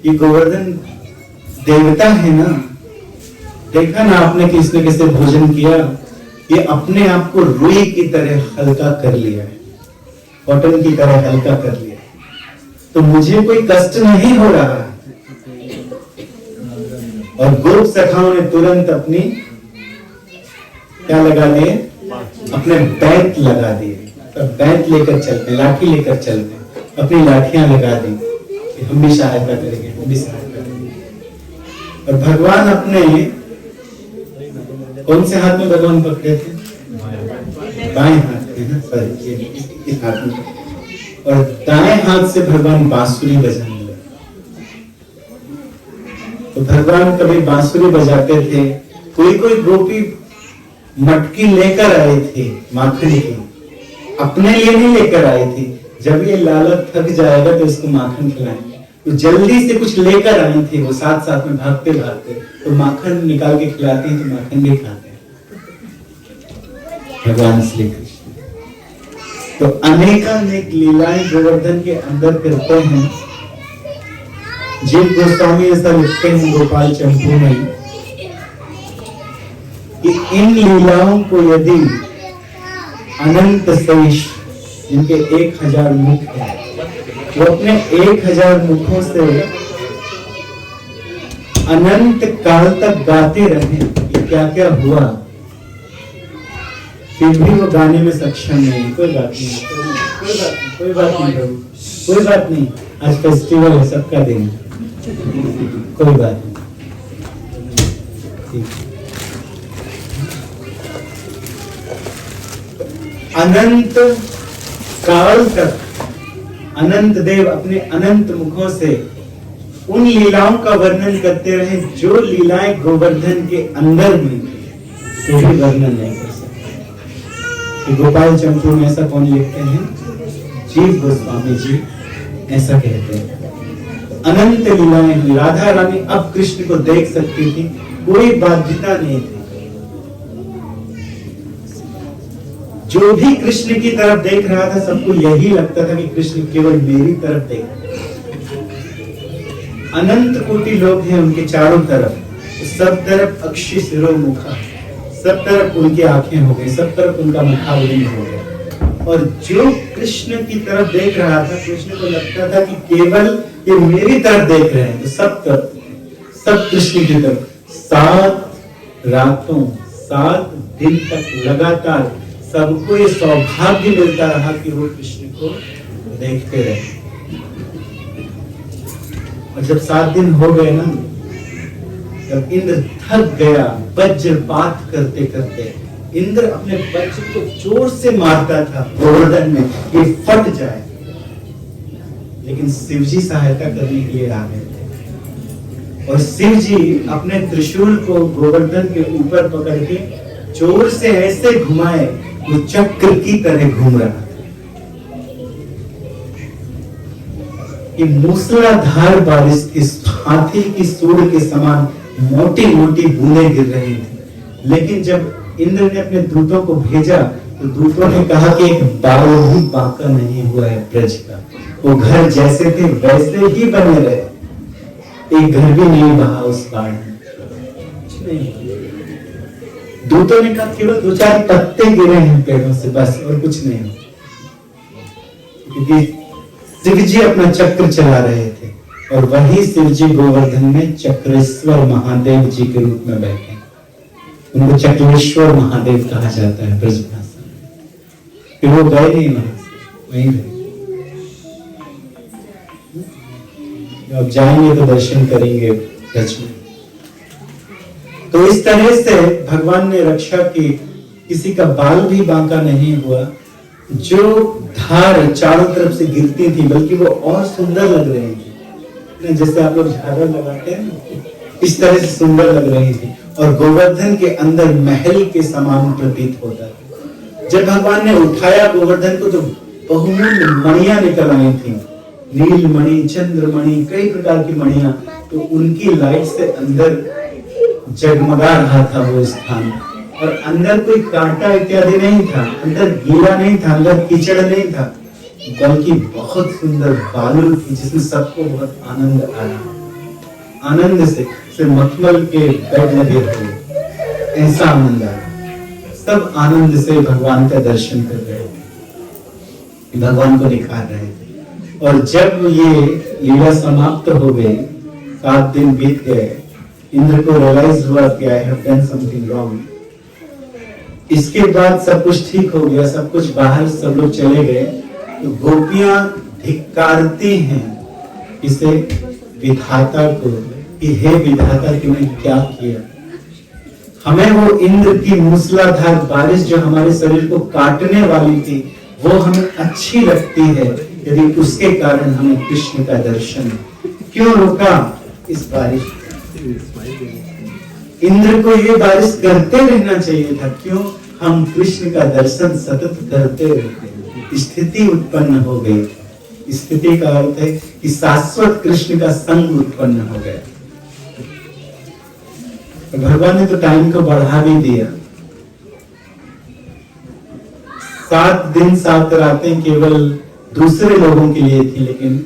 ये गोवर्धन देवता है ना, देखा ना आपने कि इसने कैसे भोजन किया, ये अपने आप को रुई की तरह हल्का कर लिया है, कॉटन की तरह हल्का कर लिया, तो मुझे कोई कष्ट नहीं हो रहा। और गोप सखाओं ने तुरंत अपनी क्या लगा लिए, अपने बैत लगा दिए, बैत लेकर चलते, लाठी लेकर चलते, अपनी लाठियां लगा दी कि हम भी सहायता करेंगे, हम भी सहायता करेंगे। और भगवान अपने कौन से हाथ में भगवान पकड़े थे, बाएं हाथ में ना, सॉरी इस हाथ में, और दाएं हाथ से भगवान बांसुरी बजाने लगे। तो भगवान कभी बांसुरी बजाते थे, कोई कोई गोपी मटकी लेकर आए थे माखन की, अपने लिए नहीं लेकर आए थे, जब ये लाला थक जाएगा तो इसको माखन खिलाएंगे, तो जल्दी से कुछ लेकर आई थी वो, साथ साथ में भागते भागते, तो माखन निकाल के खिलाते हैं, तो माखन भी खाते हैं भगवान श्री कृष्ण। तो अनेकानेक लीलाएं गोवर्धन के अंदर करते हैं, जीव गोस्वामी ऐसा लिखते हैं गोपाल चंपू में कि इन लीलाओं को यदि अनंत शेष, जिनके 1000 मुख है, वो अपने 1000 मुखों से अनंत काल तक गाते रहे कि क्या क्या हुआ, फिर भी वो गाने में सक्षम नहीं। कोई बात नहीं, कोई बात नहीं प्रभु, कोई बात नहीं। आज फेस्टिवल है, सबका दिन, कोई बात नहीं। अनंत काल तक अनंत देव अपने अनंत मुखों से उन लीलाओं का वर्णन करते रहे जो लीलाएं गोवर्धन के अंदर में तो भी वर्णन नहीं कर सकते। गोपाल चंपू में ऐसा कौन लिखते हैं? जीव गोस्वामी जी ऐसा कहते हैं। अनंत लीलाएं हुई, राधा रानी अब कृष्ण को देख सकती थी, कोई बाध्यता नहीं थी। जो भी कृष्ण की तरफ देख रहा था सबको यही लगता था कि कृष्ण केवल मेरी तरफ देख रहा है। अनंत कोटि लोग हैं उनके चारों तरफ, सब तरफ अक्षि सिरो मुखा, सब तरफ उनकी आंखें हो गई, सब तरफ उनका मुखावली हो गया। और जो कृष्ण की तरफ देख रहा था, कृष्ण को लगता था कि केवल ये मेरी तरफ देख रहे हैं, तो सब तरफ, सब कृष्ण की तरफ। 7 रातों 7 दिन तक लगातार सबको ये सौभाग्य मिलता रहा कि वो कृष्ण को देखते रहे। और जब 7 दिन हो गए ना, जब इंद्र थक गया वज्रपात करते करते, इंद्र अपने वज्र को जोर से मारता था गोवर्धन में कि फट जाए, लेकिन शिवजी सहायता करने के लिए आ गए थे। और शिवजी अपने त्रिशूल को गोवर्धन के ऊपर पकड़ के जोर से ऐसे घुमाए, वो चक्र की तरह घूम रहा था कि मूसलाधार बारिश इस हाथी की सूंड के समान मोटी मोटी बूंदें गिर रही थी। लेकिन जब इंद्र ने अपने दूतों को भेजा तो दूतों ने कहा कि एक बाल भी बांका नहीं हुआ है ब्रज का, वो घर जैसे थे वैसे ही बने रहे, एक घर भी नहीं बहा उस बाढ़ में। दूतों ने कहा केवल 2-4 पत्ते गिरे हैं पेड़ों से, बस, और कुछ नहीं हो। क्योंकि शिवजी अपना चक्र चला रहे थे और वही शिवजी गोवर्धन में चक्रेश्वर महादेव जी के रूप में बैठे। उनको चक्रेश्वर महादेव कहा जाता है ब्रज भाषा में। फिर वो गए नहीं वहां से, वहीं रहे। अब जाएंगे तो दर्शन करेंगे ब्रज में। तो इस तरह से भगवान ने रक्षा की, किसी का बाल भी बांका नहीं हुआ। जो धार चारों तरफ से गिरती थी बल्कि वो और सुंदर लग रही थी, जैसे आप लोग झालर लगाते हैं, इस तरह से सुंदर लग रही थी। और गोवर्धन के अंदर महल के समान प्रतीत होता था। जब भगवान ने उठाया गोवर्धन को तो बहुमूल्य मणियां निकल आई थी, नील मणि, चंद्रमणि, कई प्रकार की मणियां। तो उनकी लाइट से अंदर जगमगा रहा था वो स्थान। और अंदर कोई कांटा इत्यादि नहीं था, अंदर गीला नहीं था, अंदर कीचड़ नहीं था, बल्कि बहुत सुंदर बालू थी जिसमें सबको बहुत आनंद आया। आनंद से मखमल के बेड लगे थे, ऐसा आनंद आया। सब आनंद से भगवान का दर्शन कर रहे थे, भगवान को निखार रहे थे। और जब ये लीला समाप्त हो गई, 7 दिन बीत गए, इंद्र को रियलाइज हुआ कि I have done something wrong. इसके बाद सब कुछ ठीक हो गया, सब कुछ बाहर, सब लोग चले गए। तो गोपियां धिक्कारती हैं इसे, विधाता को, कि हे विधाता तूने क्या किया। हमें वो इंद्र की मूसलाधार बारिश जो हमारे शरीर को काटने वाली थी वो हमें अच्छी लगती है, यदि उसके कारण हमें कृष्ण का दर्शन क्यों रोका इस बारिश। इंद्र को ये बारिश करते रहना चाहिए था, क्यों हम कृष्ण का दर्शन सतत करते रहते। स्थिति उत्पन्न हो गई। स्थिति का अर्थ है कि शाश्वत कृष्ण का संग उत्पन्न हो गया। तो भगवान ने तो टाइम को बढ़ा भी दिया। 7 दिन 7 रातें केवल दूसरे लोगों के लिए थी, लेकिन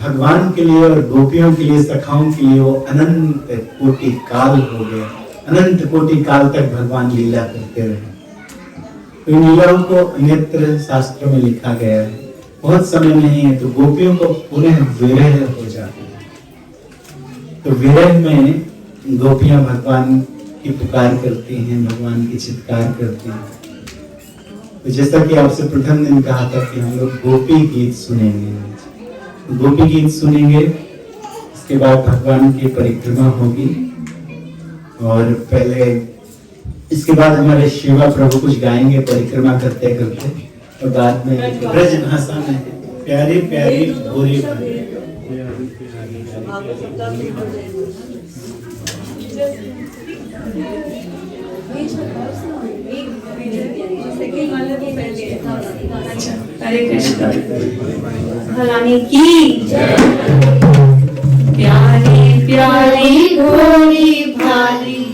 भगवान के लिए और गोपियों के लिए, सखाओं के लिए वो अनंत कोटि काल हो गए। अनंत कोटि काल तक भगवान लीला करते रहे। तो इन लीलाओं को अन्यत्र शास्त्रों में लिखा गया है। बहुत समय नहीं है तो गोपियों को पुनः विरह हो जाता है। तो विरह में गोपियां भगवान की पुकार करती हैं, भगवान की चित्कार करती हैं। तो जैसा कि आपसे प्रथम दिन कहा था कि हम लोग गोपी गीत सुनेंगे। गोपी गीत सुनेंगे, इसके बाद भगवान की परिक्रमा होगी और पहले इसके बाद हमारे शिवा प्रभु कुछ गाएंगे परिक्रमा करते करते, और बाद में ब्रज भाषा में प्यारी प्यारी भोरी भोरी। हरे कृष्ण। भगवान की प्यारी प्यारी भोली भाली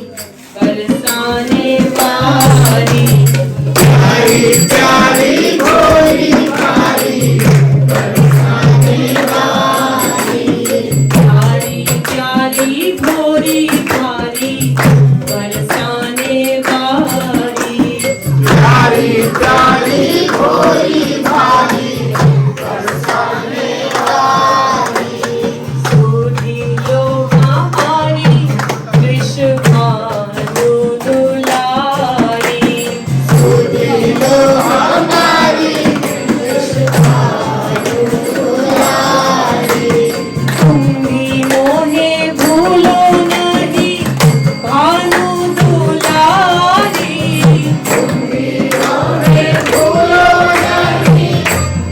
बरसाने वाली, प्यारी प्यारी भोली भाली बरसाने वाली, प्यारी प्यारी भोली भाली बरसाने वाली, प्यारी प्यारी भोली भाली बरसाने वाली, सुधियो हमारी विश्वानु दुलारी, सुधियो हमारी विश्वानु दुलारी, तुम भी मोहे भूलो नहीं भानु दुलारी, मोहे भूलो नहीं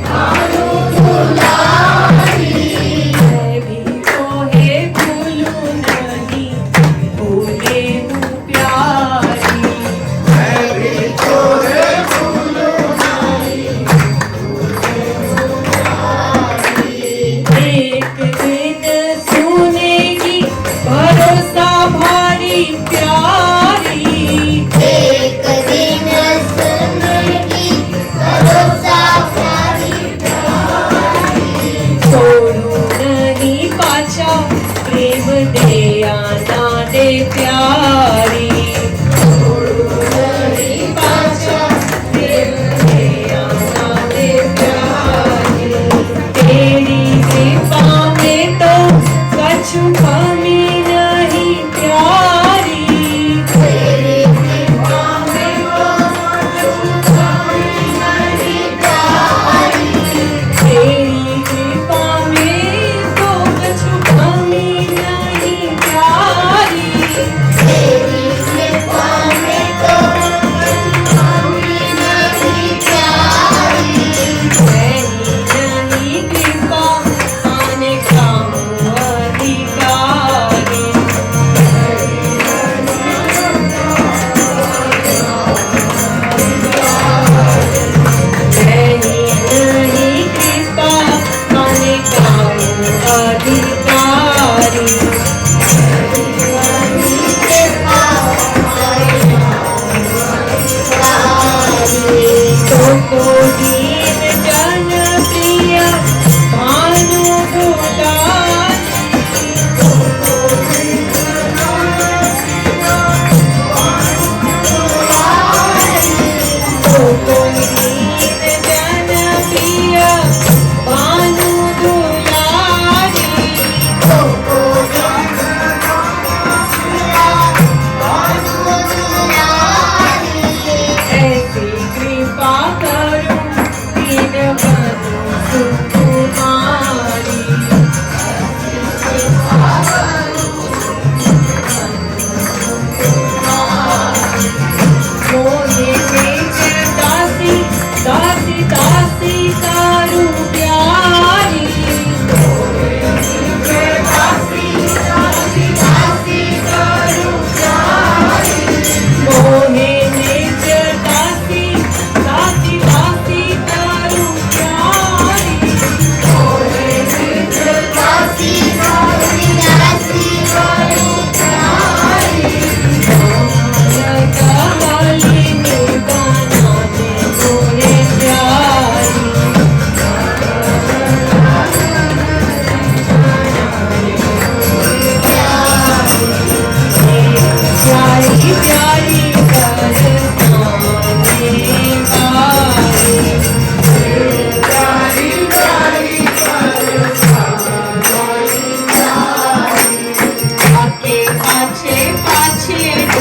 भानु दुलारी, मैं भी मोहे भूलू नहीं भूले हूँ प्यारी, मैं भी तोरे भूलो नहीं एक दिन सुनेगी भरोसा भारी प्यारी, एक दिन सुनेगी भरोसा प्यारी प्यारी, छोड़ू नहीं पाछा प्रेम दे आना दे प्यारी, नहीं पाछा प्रेम दे आना दे प्यारी, तेरी कृपा में तो कछु कमी नहीं प्यारी, तेरी कृपा में तो कमी नहीं प्यारी, तेरी कृपा में तो कछु कमी नहीं प्यारी, तेरी कृपा में तो कमी नहीं प्यारी, नहीं नहीं कृपा आने का हूँ अधिकारी,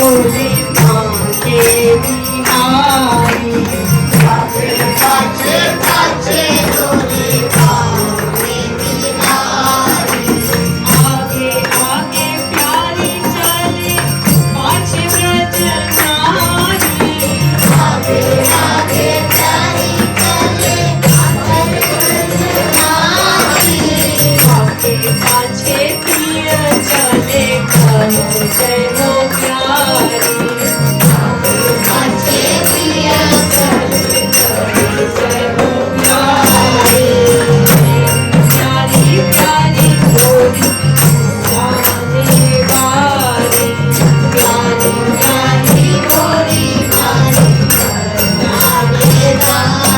बोले मांगे बिहारी आगे पाछे पाछे डोले पावे बिहारी आगे आगे प्यारी चले पाछे ब्रज नारी आगे आगे प्यारी चले आगे पाछे प्रिय चले करो जय हो प्यारी पाछे पिया चले जय हो प्यारी प्यारी प्यारी गोरी जाने वाली प्यारी प्यारी गोरी मारी जाने वाली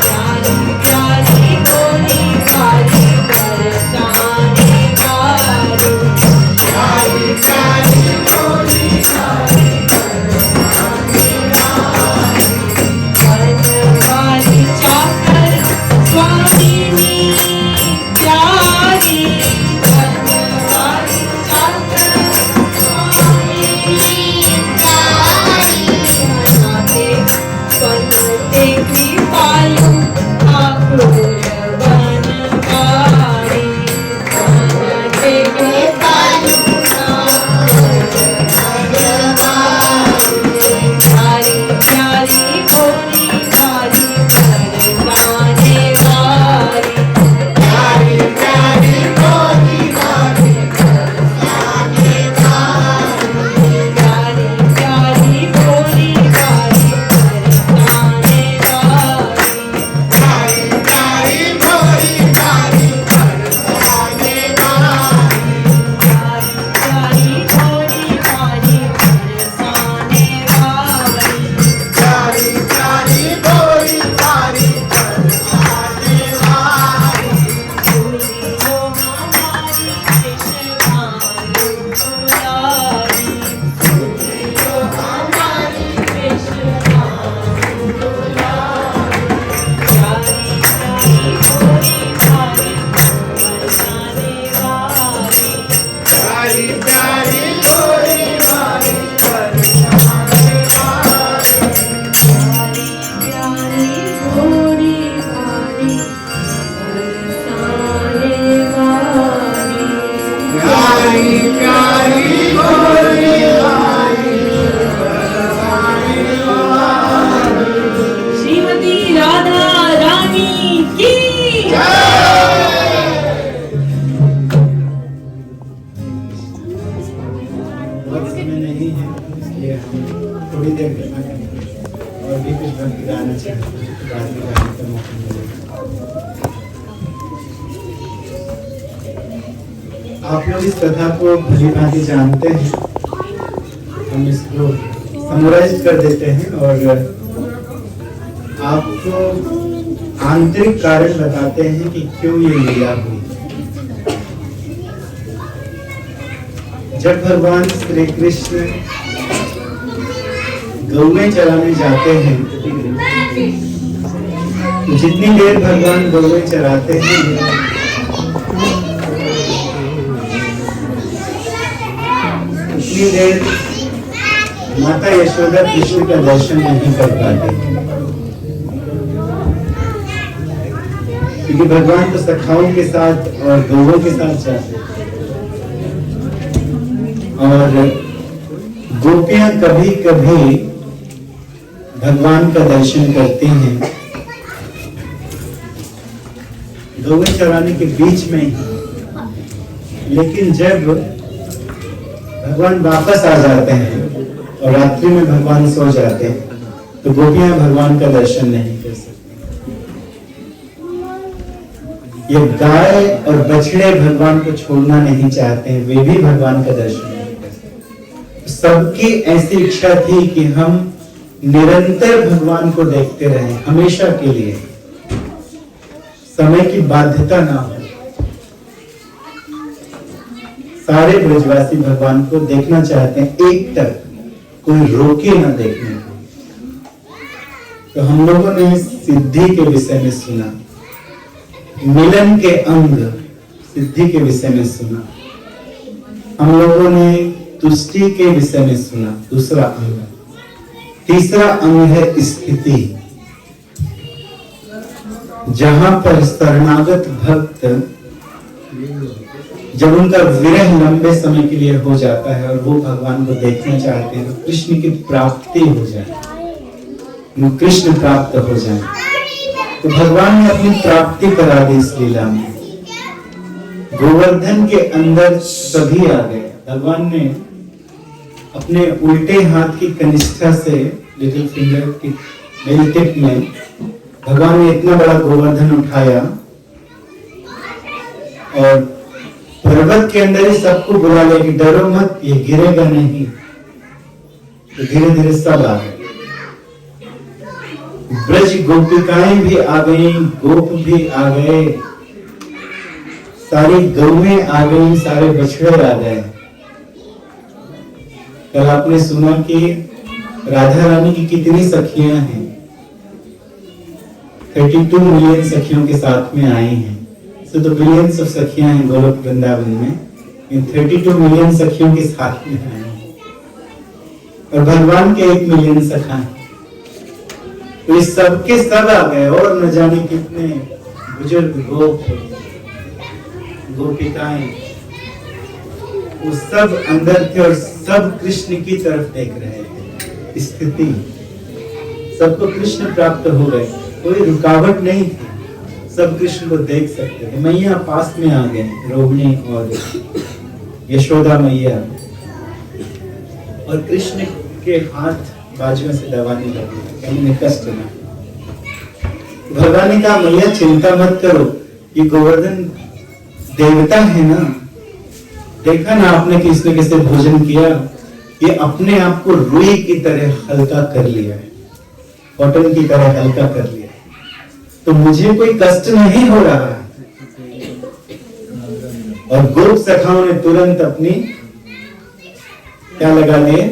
प्यारी प्यारी गोरी वाली बरसाने वाली प्यारी प्यारी गोरी मारी बनवारी चाकर स्वामिनी प्यारी बनवारी चाकर स्वामिनी बनाते बनते कृपालु ठाकुर बनवारी बनते कृपालु प्यारी प्यारी गोरी वाली बरसाने वाली प्यारी प्यारी गोरी मारी जाने वाली प्यारी प्यारी गोरी वाली बरसाने वाली प्यारी प्यारी गोरी मारी जाने वाली प्यारी प्यारी गोरी वाली बरसाने वाली प्यारी प्यारी गोरी मारी जाने वाली बोलियो हमारी कृष्णानु दुलारी बोलियो हमारी कृष्णानु दुलारी प्यारी प्यारी गोरी वाली बरसाने वाली प्यारी प्यारी गोरी मारी जाने वाली प्यारी प्यारी गोरी वाली बरसाने वाली प्यारी प्यारी गोरी मारी जाने वाली श्रीमती राधा रानी की बहुत समय नहीं है, इसलिए हम थोड़ी देर गाना करेंगे और भी कुछ भक्ति गाना चाहते हैं तो बाद में गाने का मौका मिलेगा। आप लोग इस कथा को भली भांति जानते हैं, हम इसको समराइज कर देते हैं और आपको आंतरिक कारण बताते हैं कि क्यों ये लीला हुई। जब भगवान श्री कृष्ण गौएं चराने जाते हैं, जितनी देर भगवान गौएं चराते हैं उतनी देर माता यशोदा कृष्ण का दर्शन नहीं कर पाते, क्योंकि भगवान तो सखाओं के साथ और गौओं के साथ जाते हैं और गोपियां कभी कभी भगवान का दर्शन करती हैं गौएं चराने के बीच में ही। लेकिन जब भगवान वापस आ जाते हैं और रात्रि में भगवान सो जाते हैं तो गोपियां भगवान का दर्शन नहीं कर सकती। ये गाय और बछड़े भगवान को छोड़ना नहीं चाहते हैं, वे भी भगवान का दर्शन नहीं कर सकते। सबकी ऐसी इच्छा थी कि हम निरंतर भगवान को देखते रहें, हमेशा के लिए, समय की बाध्यता ना हो। सारे ब्रजवासी भगवान को देखना चाहते हैं, एक तक कोई रोके ना देखने को। तो हम लोगों ने सिद्धि के विषय में सुना, मिलन के अंग सिद्धि के विषय में सुना। हम लोगों ने तुष्टि के विषय में सुना, दूसरा अंग। तीसरा अंग है स्थिति, जहां पर शरणागत भक्त जब उनका विरह लंबे समय के लिए हो जाता है और वो भगवान को देखना चाहते हैं, तो कृष्ण की प्राप्ति हो जाए, वो कृष्ण प्राप्त हो जाए। तो भगवान ने अपनी प्राप्ति करा दी इस लीला में। गोवर्धन के अंदर सभी आ गए। भगवान ने अपने उल्टे हाथ की कनिष्ठा से, लिटिल फिंगर की मेरी टिप में, भगवान ने इतना बड़ा गोवर्धन उठाया और पर्वत के अंदर ही सबको बुला लिया कि डरो मत, ये गिरेगा नहीं। तो धीरे धीरे सब आ गए। ब्रज गोपिकाएं भी आ गई, गोप भी आ गए, सारी गौएं आ गई, सारे बछड़े आ गए। कल आपने सुना कि राधा रानी की कितनी सखियां हैं, 32 मिलियन सखियों के साथ में आई हैं। तो बिलियंस ऑफ सखियां हैं गोलोक वृंदावन में, इन 32 मिलियन सखियों के साथ में आई हैं। और भगवान के 1 मिलियन सखा हैं। तो इस सब के सब आ गए और न जाने कितने बुजुर्ग गोप, गोपिकाएं, वो सब अंदर थे और सब कृष्ण की तरफ देख रहे थे। स्थिति, सबको कृष्ण प्राप्त हो गए, कोई रुकावट नहीं थी, सब कृष्ण को देख सकते थे। मैया पास में आ गए, रोहिणी और यशोदा मैया, और कृष्ण के हाथ बाजुओं से दबाने लगे, उन्हें कष्ट ना। भगवान ने कहा मैया चिंता मत करो, ये गोवर्धन देवता है ना, देखा ना आपने कि इसने कैसे भोजन किया, ये अपने आप को रुई की तरह हल्का कर लिया है, कॉटन की तरह हल्का कर लिया, तो मुझे कोई कष्ट नहीं हो रहा है। और गोप सखाओं ने तुरंत अपनी क्या लगा दिए,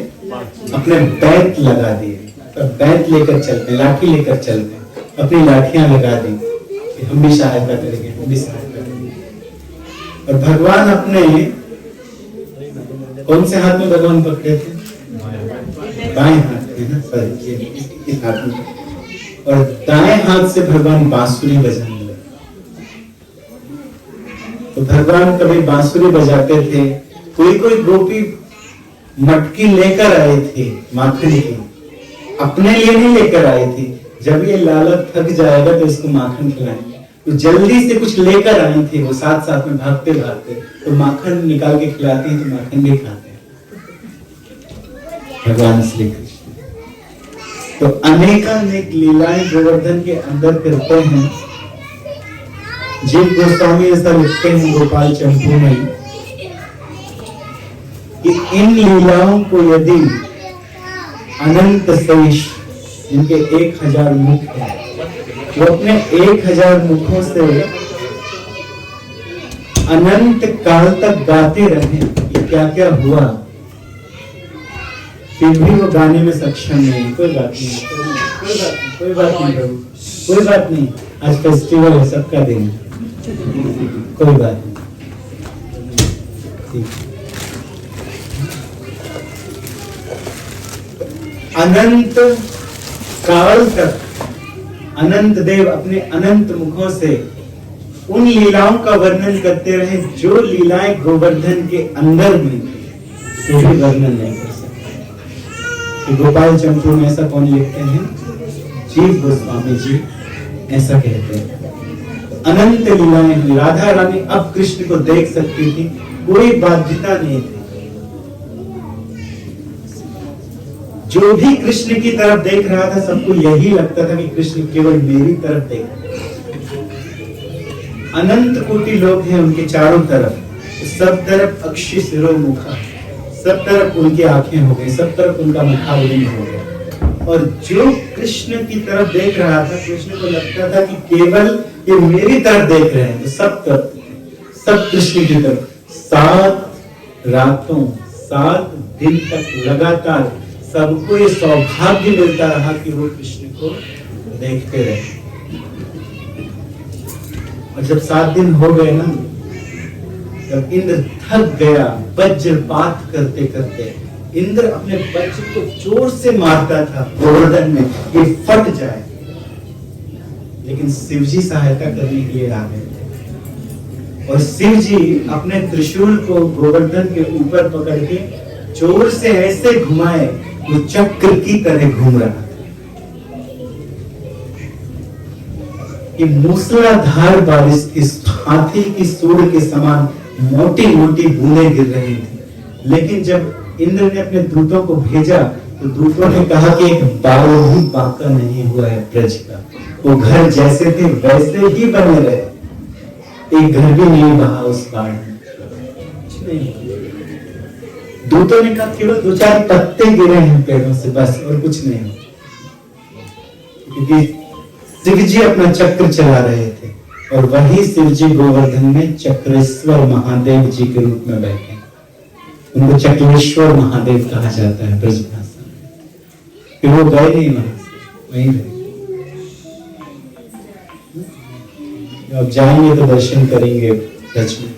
अपने बैत लगा दिए, बैत लेकर चलते, लाठी लेकर चलते, अपनी लाठियां लगा दी कि हम भी सहायता करेंगे, हम भी सहायता करेंगे। और भगवान अपने कौन से हाथ में भगवान पकड़े थे, बाएं हाथ में ना, सॉरी इस हाथ में, और दाएं हाथ से भगवान बांसुरी बजाने लगे। तो भगवान कभी बांसुरी बजाते थे, कोई कोई गोपी मटकी लेकर आए थे माखन की, अपने लिए नहीं लेकर आए थे, जब ये लाला थक जाएगा तो इसको माखन खिलाएंगे, तो जल्दी से कुछ लेकर आई थी वो, साथ साथ में भागते भागते, तो माखन निकाल के खिलाते हैं, तो माखन भी खाते हैं भगवान श्री कृष्ण। तो अनेकानेक लीलाएं गोवर्धन के अंदर करते हैं। जीव गोस्वामी ऐसा लिखते हैं गोपाल चंपू में कि इन लीलाओं को यदि अनंत शेष, जिनके 1000 मुख है, वो अपने 1000 मुखों से अनंत काल तक गाते रहे कि क्या क्या हुआ, फिर भी वो गाने में सक्षम नहीं। कोई बात नहीं, कोई बात नहीं प्रभु, कोई बात नहीं, आज फेस्टिवल है, सबका दिन, कोई बात नहीं, ठीक। अनंत काल तक अनंत देव अपने अनंत मुखों से उन लीलाओं का वर्णन करते रहे जो लीलाएं गोवर्धन के अंदर हुई थी, तो भी वर्णन नहीं कर सकते। तो गोपाल चंपू में ऐसा कौन लिखते हैं, जीव गोस्वामी जी ऐसा कहते हैं। अनंत लीलाएं, राधा रानी अब कृष्ण को देख सकती थी, कोई बाध्यता नहीं थी। जो भी कृष्ण की तरफ देख रहा था, सबको यही लगता था कि कृष्ण केवल मेरी तरफ देख रहे हैं। अनंत कोटि लोग हैं उनके चारों तरफ, सब तरफ अक्षि सिरो मुखा, सब तरफ उनकी आंखें हो गई, सब तरफ उनका मुखावलिंग हो गया। और जो कृष्ण की तरफ देख रहा था, कृष्ण को लगता था कि केवल ये मेरी तरफ देख रहे हैं, तो सब तरफ, सब कृष्ण की तरफ। 7 रातों 7 दिन तक लगातार सबको ये सौभाग्य मिलता रहा कि वो कृष्ण को देखते रहे। और जब 7 दिन हो गए ना, जब इंद्र थक गया वज्रपात करते करते, इंद्र अपने वज्र को जोर से मारता था गोवर्धन में कि फट जाए, लेकिन शिवजी सहायता करने के लिए आ गए थे और शिवजी अपने त्रिशूल को गोवर्धन के ऊपर पकड़ के जोर से ऐसे घुमाए, वो चक्र की तरह घूम रहा था। ये मूसलाधार बारिश थी, हाथी की सूंड के समान मोटी मोटी बूंदें गिर रही थी। लेकिन जब इंद्र ने अपने दूतों को भेजा तो दूतों ने कहा कि एक बाल भी बांका नहीं हुआ है ब्रज का, वो घर जैसे थे वैसे ही बने रहे, एक घर भी नहीं बहा उस बाढ़ में। दूतों ने कहा केवल 2-4 पत्ते गिरे हैं पेड़ों से, बस और कुछ नहीं, क्योंकि शिवजी अपना चक्र चला रहे थे और वही शिवजी गोवर्धन में चक्रेश्वर महादेव जी के रूप में बैठे। उनको चक्रेश्वर महादेव कहा जाता है ब्रज भाषा में। फिर वो गए नहीं वहां से, वहीं रहे। अब जाएंगे तो दर्शन करेंगे ब्रज में।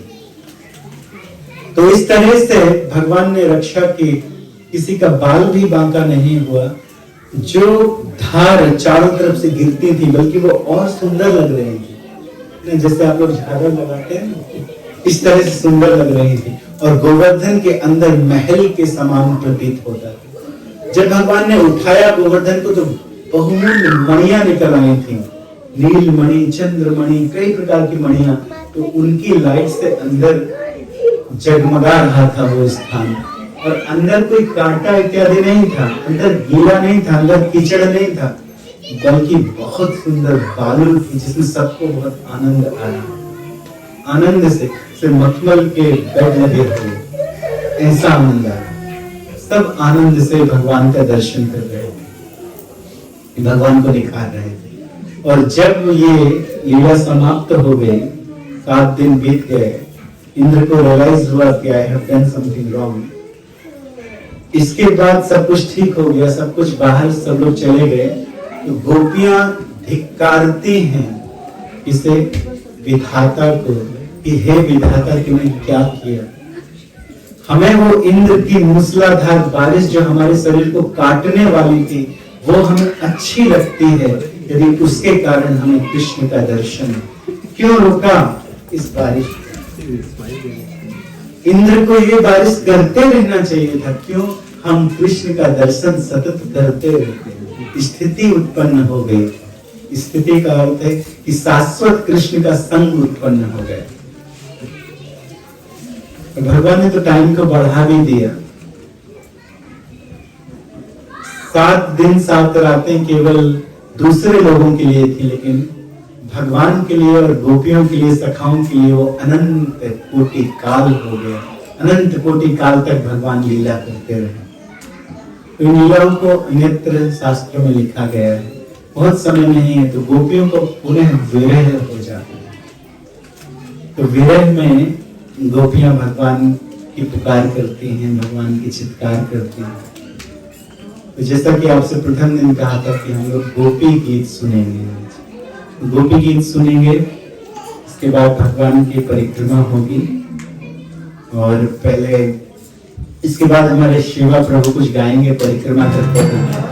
तो इस तरह से भगवान ने रक्षा की, किसी का बाल भी बांका नहीं हुआ। जो धार चारों तरफ से गिरती थी बल्कि वो और सुंदर लग रही थी, जैसे आप लोग झालर लगाते हैं इस तरह से सुंदर लग रही थी और गोवर्धन के अंदर महल के समान प्रतीत होता था। जब भगवान ने उठाया गोवर्धन को तो बहुमूल्य मणियां निकल आई थी, नील मणि, चंद्रमणि, कई प्रकार की मणियां, तो उनकी लाइट से अंदर जगमगा रहा था वो स्थान। और अंदर कोई कांटा इत्यादि नहीं था, अंदर गीला नहीं था, अंदर कीचड़ नहीं था, बल्कि बहुत सुंदर बालू थी जिसमें सबको बहुत आनंद आया। आनंद से मखमल के बेड लगे थे, ऐसा आनंद आया। सब आनंद से भगवान का दर्शन कर रहे थे, भगवान को निखार रहे थे। और जब ये लीला समाप्त हो गई, 7 दिन बीत गए, इंद्र को रियलाइज हुआ कि I have done something wrong. इसके बाद सब कुछ ठीक हो गया, सब कुछ बाहर सब लोग चले गए, तो गोपियां धिक्कारती हैं इसे विधाता को कि हे विधाता तूने क्या किया। हमें वो इंद्र की मूसलाधार बारिश जो हमारे शरीर को काटने वाली थी वो हमें अच्छी लगती है, यदि उसके कारण हमें कृष्ण का दर्शन क्यों रुका इस बारिश। इंद्र को ये बारिश करते रहना चाहिए था, क्यों हम कृष्ण का दर्शन सतत करते रहते हैं। स्थिति उत्पन्न हो गई। स्थिति का अर्थ है कि शाश्वत कृष्ण का संग उत्पन्न हो गया। भगवान ने तो टाइम को बढ़ा भी दिया। 7 दिन 7 रातें केवल दूसरे लोगों के लिए थी, लेकिन भगवान के लिए और गोपियों के लिए, सखाओं के लिए वो अनंत कोटि काल हो गया। अनंत कोटि काल तक भगवान लीला करते रहे। तो इन लीलाओं को अन्यत्र शास्त्र में लिखा गया है। बहुत समय नहीं है तो गोपियों को पुनः विरह हो जाता है। तो विरह में गोपियां भगवान की पुकार करती हैं, भगवान की चित्कार करती हैं। तो जैसा कि आपसे प्रथम दिन कहा था कि हम लोग गोपी गीत सुनेंगे। गोपी गीत सुनेंगे, इसके बाद भगवान की परिक्रमा होगी और पहले इसके बाद हमारे शिवा प्रभु कुछ गाएंगे परिक्रमा करते हुए।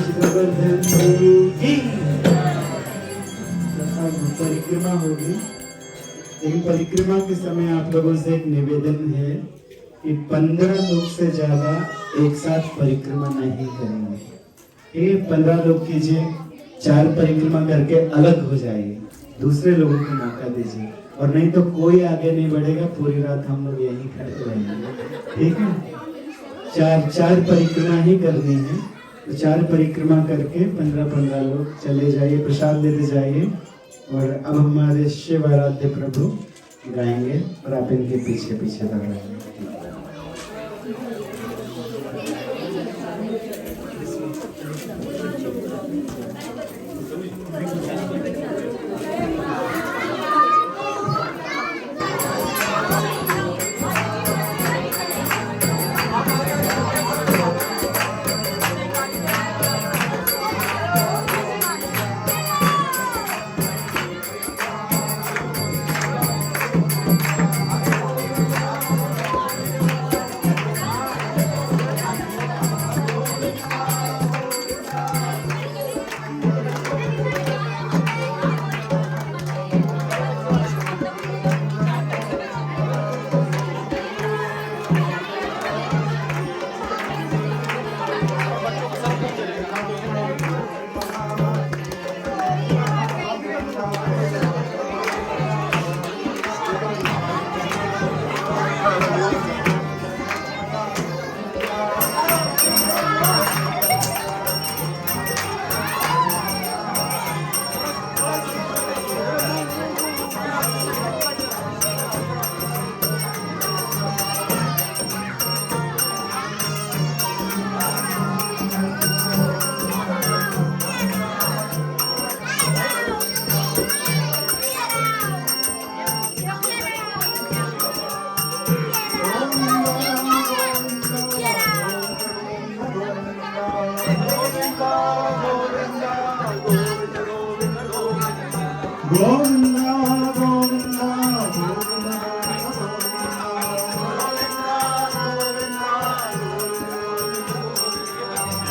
महाराज गोवर्धन देव की। अब परिक्रमा होगी, लेकिन परिक्रमा के समय आप लोगों से एक निवेदन है कि 15 लोग से ज्यादा एक साथ परिक्रमा नहीं करेंगे। ये 15 लोग कीजिए, 4 परिक्रमा करके अलग हो जाइए, दूसरे लोगों को मौका दीजिए, और नहीं तो कोई आगे नहीं बढ़ेगा, पूरी रात हम लोग यहीं खड़े रहेंगे, ठीक है। 4 परिक्रमा ही करनी है, तो 4 परिक्रमा करके 15-15 लोग चले जाइए, प्रसाद लेते जाइए। और अब हमारे शिव आराध्य प्रभु गाएंगे और आप इनके पीछे पीछे लगाएंगे।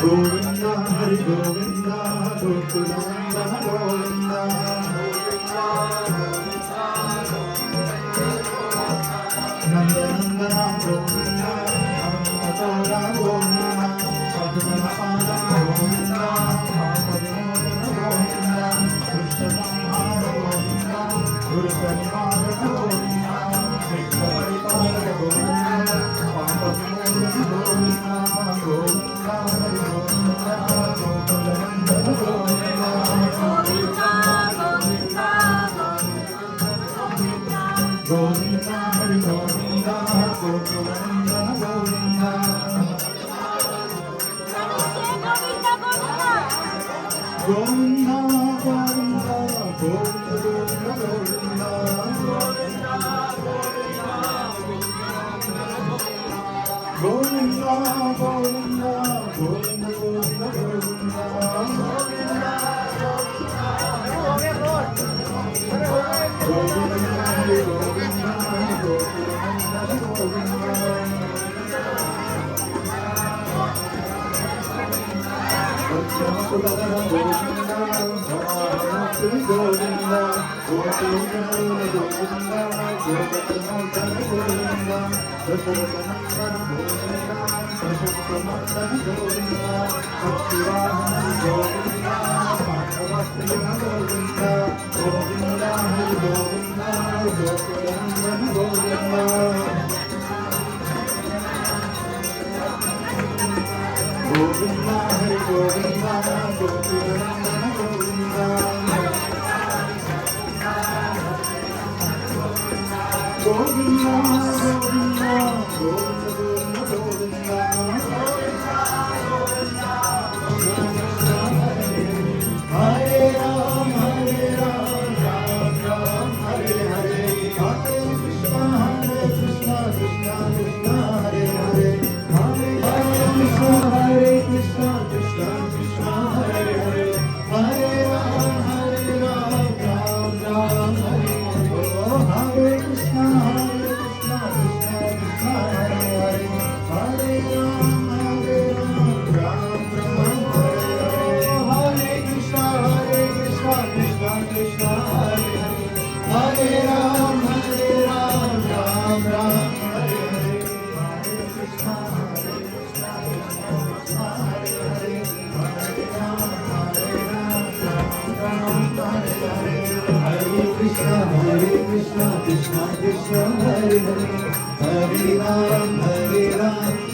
Govinda Hari Govinda Govinda Govinda Nanda Nanda Govinda Atada Govinda Padma Pada Govinda Padma Govinda Krishna Samhara Govinda Guru Parivara Govinda Krishna Parivara Govinda Padma Govinda Govinda Govinda Hari Govinda Govinda Govinda Govinda Govinda Govinda Govinda Govinda Krishna Krishna Krishna Hare Hare Hare Ram